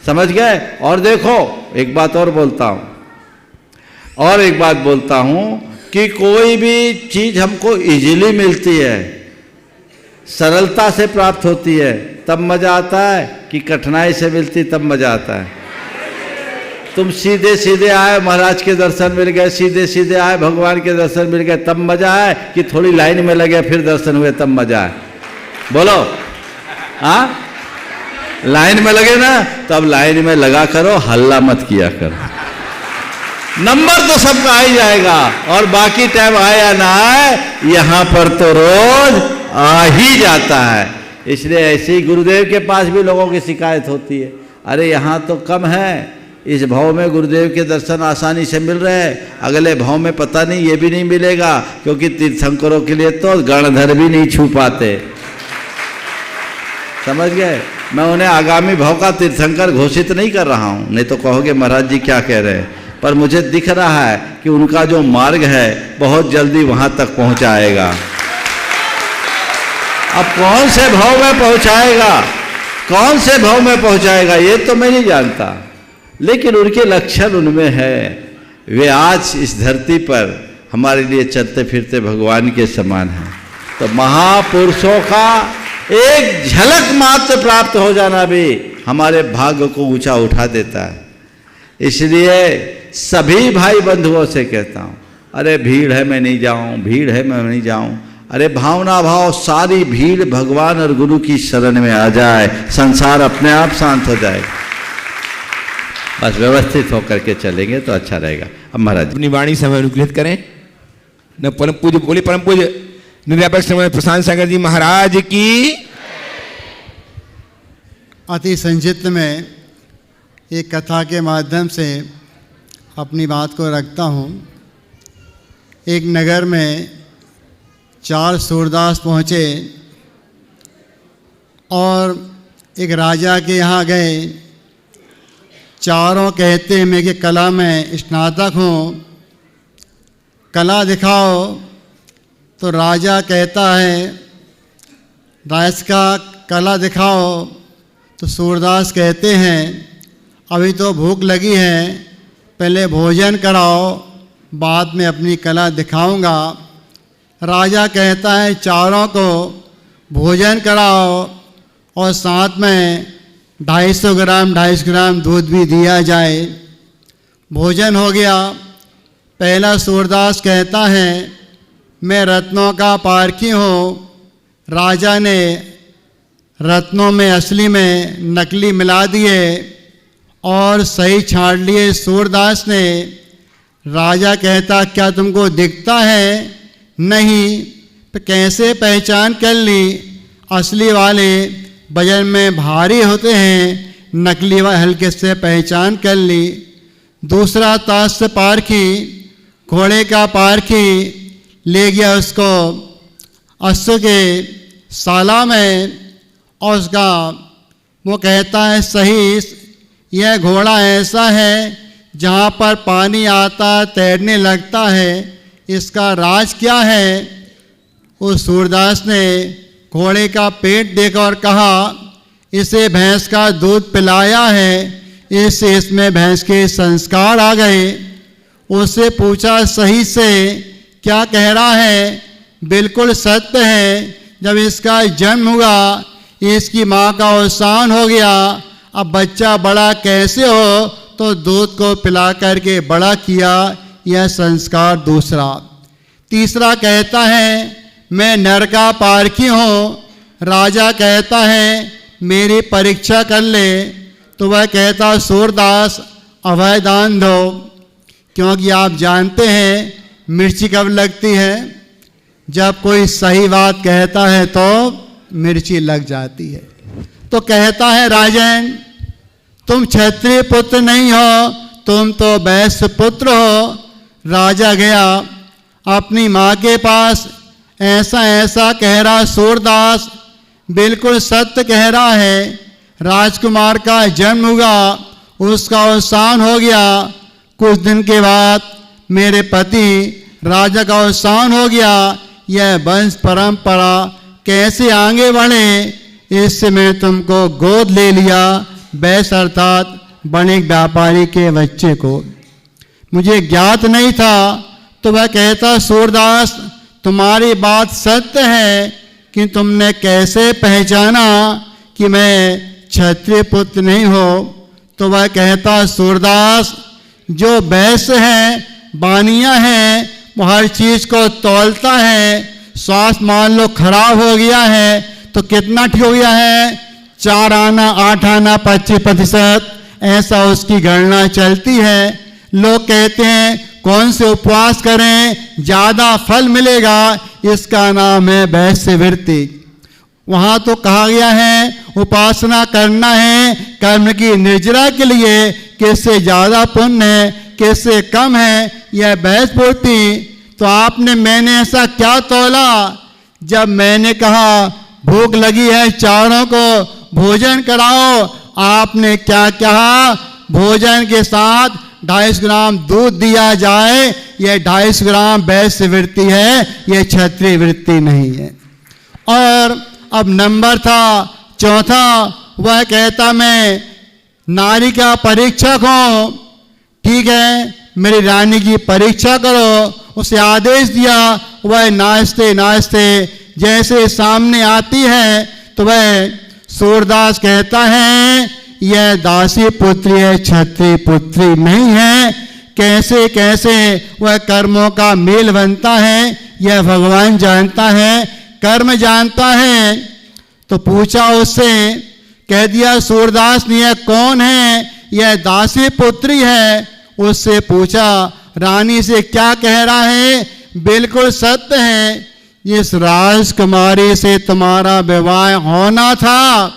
समझ गए? और देखो एक बात और बोलता हूं कि कोई भी चीज हमको इजीली मिलती है, सरलता से प्राप्त होती है, तब मजा आता है कि कठिनाई से मिलती तब मजा आता है। तुम सीधे सीधे आए, महाराज के दर्शन मिल गए, सीधे सीधे आए, भगवान के दर्शन मिल गए, तब मजा आए कि थोड़ी लाइन में लगे फिर दर्शन हुए तब मजा आए? बोलो, हाँ? लाइन में लगे ना, तब लाइन में लगा करो, हल्ला मत किया करो। नंबर तो सबका आ ही जाएगा और बाकी टाइम आए या ना आए, यहां पर तो रोज आ ही जाता है। इसलिए ऐसे ही गुरुदेव के पास भी लोगों की शिकायत होती है, अरे यहाँ तो कम है, इस भाव में गुरुदेव के दर्शन आसानी से मिल रहे हैं, अगले भाव में पता नहीं ये भी नहीं मिलेगा, क्योंकि तीर्थंकरों के लिए तो गणधर भी नहीं छू पाते, समझ गए? मैं उन्हें आगामी भाव का तीर्थंकर घोषित नहीं कर रहा हूँ, नहीं तो कहोगे महाराज जी क्या कह रहे हैं, पर मुझे दिख रहा है कि उनका जो मार्ग है बहुत जल्दी वहां तक पहुंचाएगा। अब कौन से भाव में पहुंचाएगा, कौन से भाव में पहुंचाएगा ये तो मैं नहीं जानता, लेकिन उनके लक्षण उनमें है। वे आज इस धरती पर हमारे लिए चलते फिरते भगवान के समान हैं। तो महापुरुषों का एक झलक मात्र प्राप्त हो जाना भी हमारे भाग्य को ऊंचा उठा देता है। इसलिए सभी भाई बंधुओं से कहता हूँ, अरे भीड़ है मैं नहीं जाऊँ, भीड़ है मैं नहीं जाऊँ, अरे भावना भाव सारी भीड़ भगवान और गुरु की शरण में आ जाए, संसार अपने आप शांत हो जाएगा। बस व्यवस्थित होकर के चलेंगे तो अच्छा रहेगा। अब महाराज अपनी वाणी से हमें अनुग्रहित करें। न परम पूज्य बोले परम पूज्य निर्व्यापक समय प्रशांत सागर जी महाराज की। अति संक्षिप्त में एक कथा के माध्यम से अपनी बात को रखता हूँ। एक नगर में 4 सूरदास पहुँचे और एक राजा के यहाँ गए। चारों कहते मैं कि कला में स्नातक हूँ, कला दिखाओ। तो राजा कहता है दास का कला दिखाओ। तो सूरदास कहते हैं अभी तो भूख लगी है, पहले भोजन कराओ, बाद में अपनी कला दिखाऊंगा। राजा कहता है चारों को भोजन कराओ और साथ में 250 ग्राम दूध भी दिया जाए। भोजन हो गया। पहला सूरदास कहता है मैं रत्नों का पारखी हूँ। राजा ने रत्नों में असली में नकली मिला दिए और सही छांट लिए सूरदास ने। राजा कहता क्या तुमको दिखता है? नहीं। तो कैसे पहचान कर ली? असली वाले वजन में भारी होते हैं, नकली वाले हल्के से पहचान कर ली। दूसरा ताश पारखी, घोड़े का पारखी ले गया उसको अश्व के साला में और उसका वो कहता है सही यह घोड़ा ऐसा है जहाँ पर पानी आता तैरने लगता है, इसका राज क्या है? उस सूरदास ने घोड़े का पेट देखा और कहा इसे भैंस का दूध पिलाया है, इससे इसमें भैंस के संस्कार आ गए। उससे पूछा सही से क्या कह रहा है? बिल्कुल सत्य है। जब इसका जन्म हुआ इसकी माँ का अवसान हो गया, अब बच्चा बड़ा कैसे हो? तो दूध को पिला करके बड़ा किया, यह संस्कार दूसरा। तीसरा कहता है मैं नर का पारखी हूँ। राजा कहता है मेरी परीक्षा कर ले। तो वह कहता सूरदास अभय दान दो, क्योंकि आप जानते हैं मिर्ची कब लगती है, जब कोई सही बात कहता है तो मिर्ची लग जाती है। तो कहता है राजन, तुम क्षत्रिय पुत्र नहीं हो, तुम तो वैश्य पुत्र हो। राजा गया अपनी माँ के पास, ऐसा ऐसा कह रहा सूरदास, बिल्कुल सत्य कह रहा है। राजकुमार का जन्म हुआ, उसका अवसान हो गया। कुछ दिन के बाद मेरे पति राजा का अवसान हो गया। यह वंश परंपरा कैसे आगे बढ़े, इससे मैं तुमको गोद ले लिया, वैश्य अर्थात बड़े व्यापारी के बच्चे को। मुझे ज्ञात नहीं था। तो वह कहता सूरदास, तुम्हारी बात सत्य है, कि तुमने कैसे पहचाना कि मैं क्षत्रिय पुत्र नहीं हो। तो वह कहता सूरदास, जो वैश्य है, बानिया है, वो हर चीज़ को तौलता है। स्वास्थ्य मान लो खराब हो गया है तो कितना ठीक हो गया है, 4 आना 8 आना 25%, ऐसा उसकी गणना चलती है। लोग कहते हैं कौन से उपवास करें ज़्यादा फल मिलेगा, इसका नाम है वैश्य वृत्ति। वहाँ तो कहा गया है उपासना करना है कर्म की निर्जरा के लिए, किससे ज़्यादा पुण्य है किससे कम है, यह वैश्य वृत्ति। तो मैंने ऐसा क्या तौला, जब मैंने कहा भूख लगी है चारों को भोजन कराओ, आपने क्या कहा, भोजन के साथ 250 ग्राम दूध दिया जाए। यह 250 ग्राम वैश्य वृत्ति है, यह क्षत्रिय वृत्ति नहीं है। और अब नंबर था चौथा, वह कहता मैं नारी का परीक्षक हूँ, ठीक है मेरी रानी की परीक्षा करो। उसे आदेश दिया, वह नाचते नाचते जैसे सामने आती है तो वह सूरदास कहता है यह दासी पुत्री है, क्षत्रिय पुत्री नहीं है। कैसे कैसे वह कर्मों का मेल बनता है यह भगवान जानता है, कर्म जानता है। तो पूछा उससे, कह दिया सूरदास ने यह कौन है, यह दासी पुत्री है। उससे पूछा रानी से क्या कह रहा है, बिल्कुल सत्य है, इस राजकुमारी से तुम्हारा विवाह होना था,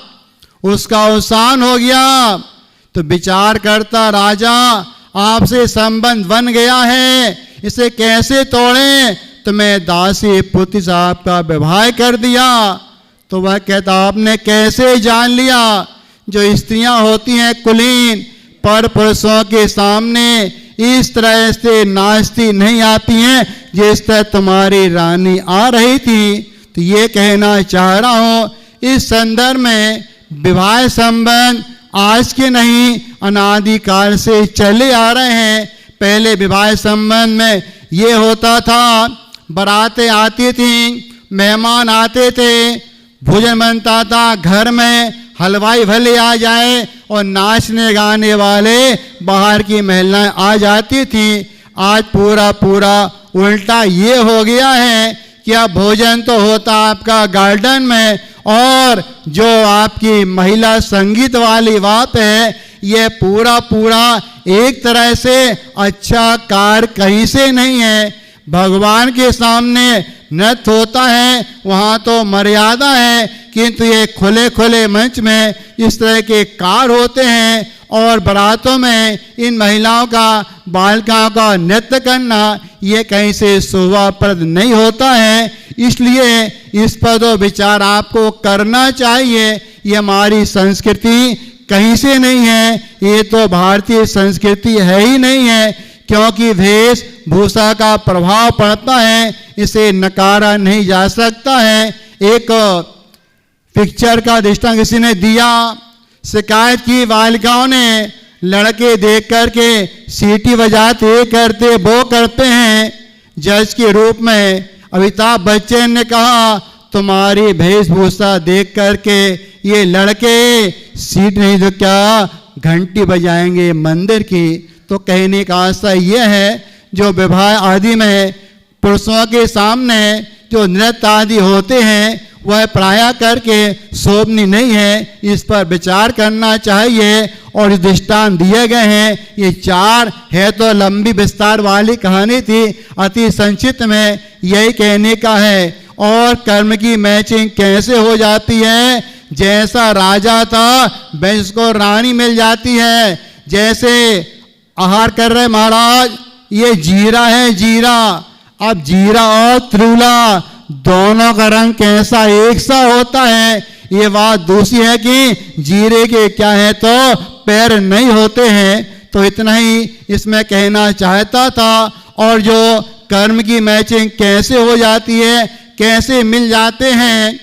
उसका अवसान हो गया। तो विचार करता राजा, आपसे संबंध बन गया है, इसे कैसे तोड़ें। तो मैं दासी पुत्री साहब का विवाह कर दिया। तो वह कहता आपने कैसे जान लिया, जो स्त्रियां होती हैं कुलीन, पर पुरुषों के सामने इस तरह से नाचती नहीं आती हैं जिस तरह तुम्हारी रानी आ रही थी। तो ये कहना चाह रहा हूँ, इस संदर्भ में विवाह संबंध आज के नहीं अनादिकाल से चले आ रहे हैं। पहले विवाह संबंध में ये होता था, बारातें आती थी, मेहमान आते थे, भोजन बनता था घर में, हलवाई भले आ जाए और नाचने गाने वाले बाहर की महिलाएं आ जाती थी। आज पूरा पूरा उल्टा ये हो गया है कि अब भोजन तो होता आपका गार्डन में, और जो आपकी महिला संगीत वाली बात है ये पूरा पूरा एक तरह से अच्छा कार्य कहीं से नहीं है। भगवान के सामने नृत्य होता है वहाँ तो मर्यादा है, किंतु ये खुले खुले मंच में इस तरह के कार्य होते हैं। और बारातों में इन महिलाओं का बालिकाओं का नृत्य करना ये कहीं से शोभाप्रद नहीं होता है। इसलिए इस पर तो विचार आपको करना चाहिए। ये हमारी संस्कृति कहीं से नहीं है, ये तो भारतीय संस्कृति है ही नहीं है, क्योंकि वेशभूषा का प्रभाव पड़ता है, इसे नकारा नहीं जा सकता है। एक पिक्चर का दृष्टांत किसी ने दिया, शिकायत की बालिकाओं ने, लड़के देख करके सीटी बजाते करते वो करते हैं। जज के रूप में अमिताभ बच्चन ने कहा तुम्हारी वेशभूषा देख करके ये लड़के सीट नहीं तो क्या घंटी बजाएंगे मंदिर की। तो कहने का आशा यह है जो विवाह आदि में पुरुषों के सामने जो नृत्य आदि होते हैं वह प्राय करके शोभनीय नहीं है, इस पर विचार करना चाहिए। और इस दृष्टांत दिए गए हैं, ये 4 है तो लंबी विस्तार वाली कहानी थी, अति संक्षिप्त में यही कहने का है। और कर्म की मैचिंग कैसे हो जाती है? जैसा राजा था वैसे उसको रानी मिल जाती है। जैसे आहार कर रहे महाराज, ये जीरा है जीरा, अब जीरा और त्रिउला दोनों का रंग कैसा एक सा होता है। ये बात दूसरी है कि जीरे के क्या है तो पैर नहीं होते हैं। तो इतना ही इसमें कहना चाहता था। और जो कर्म की मैचिंग कैसे हो जाती है, कैसे मिल जाते हैं।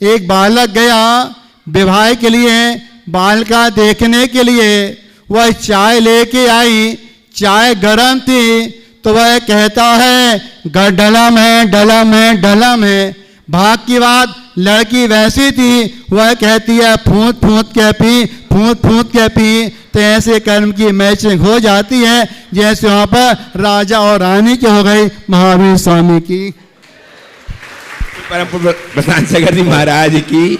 एक बालक गया विवाह के लिए, बालिका देखने के लिए, वह चाय लेके आई, चाय गर्म थी तो वह कहता है डलम है डलम है डलम है। भाग की बात, लड़की वैसी थी, वह कहती है फूंद फूंद के पी, फूंद फूंद के पी। तो ऐसे कर्म की मैचिंग हो जाती है, जैसे वहाँ पर राजा और रानी की हो गई महावीर स्वामी की। परम प्रधान सागर जी महाराज की।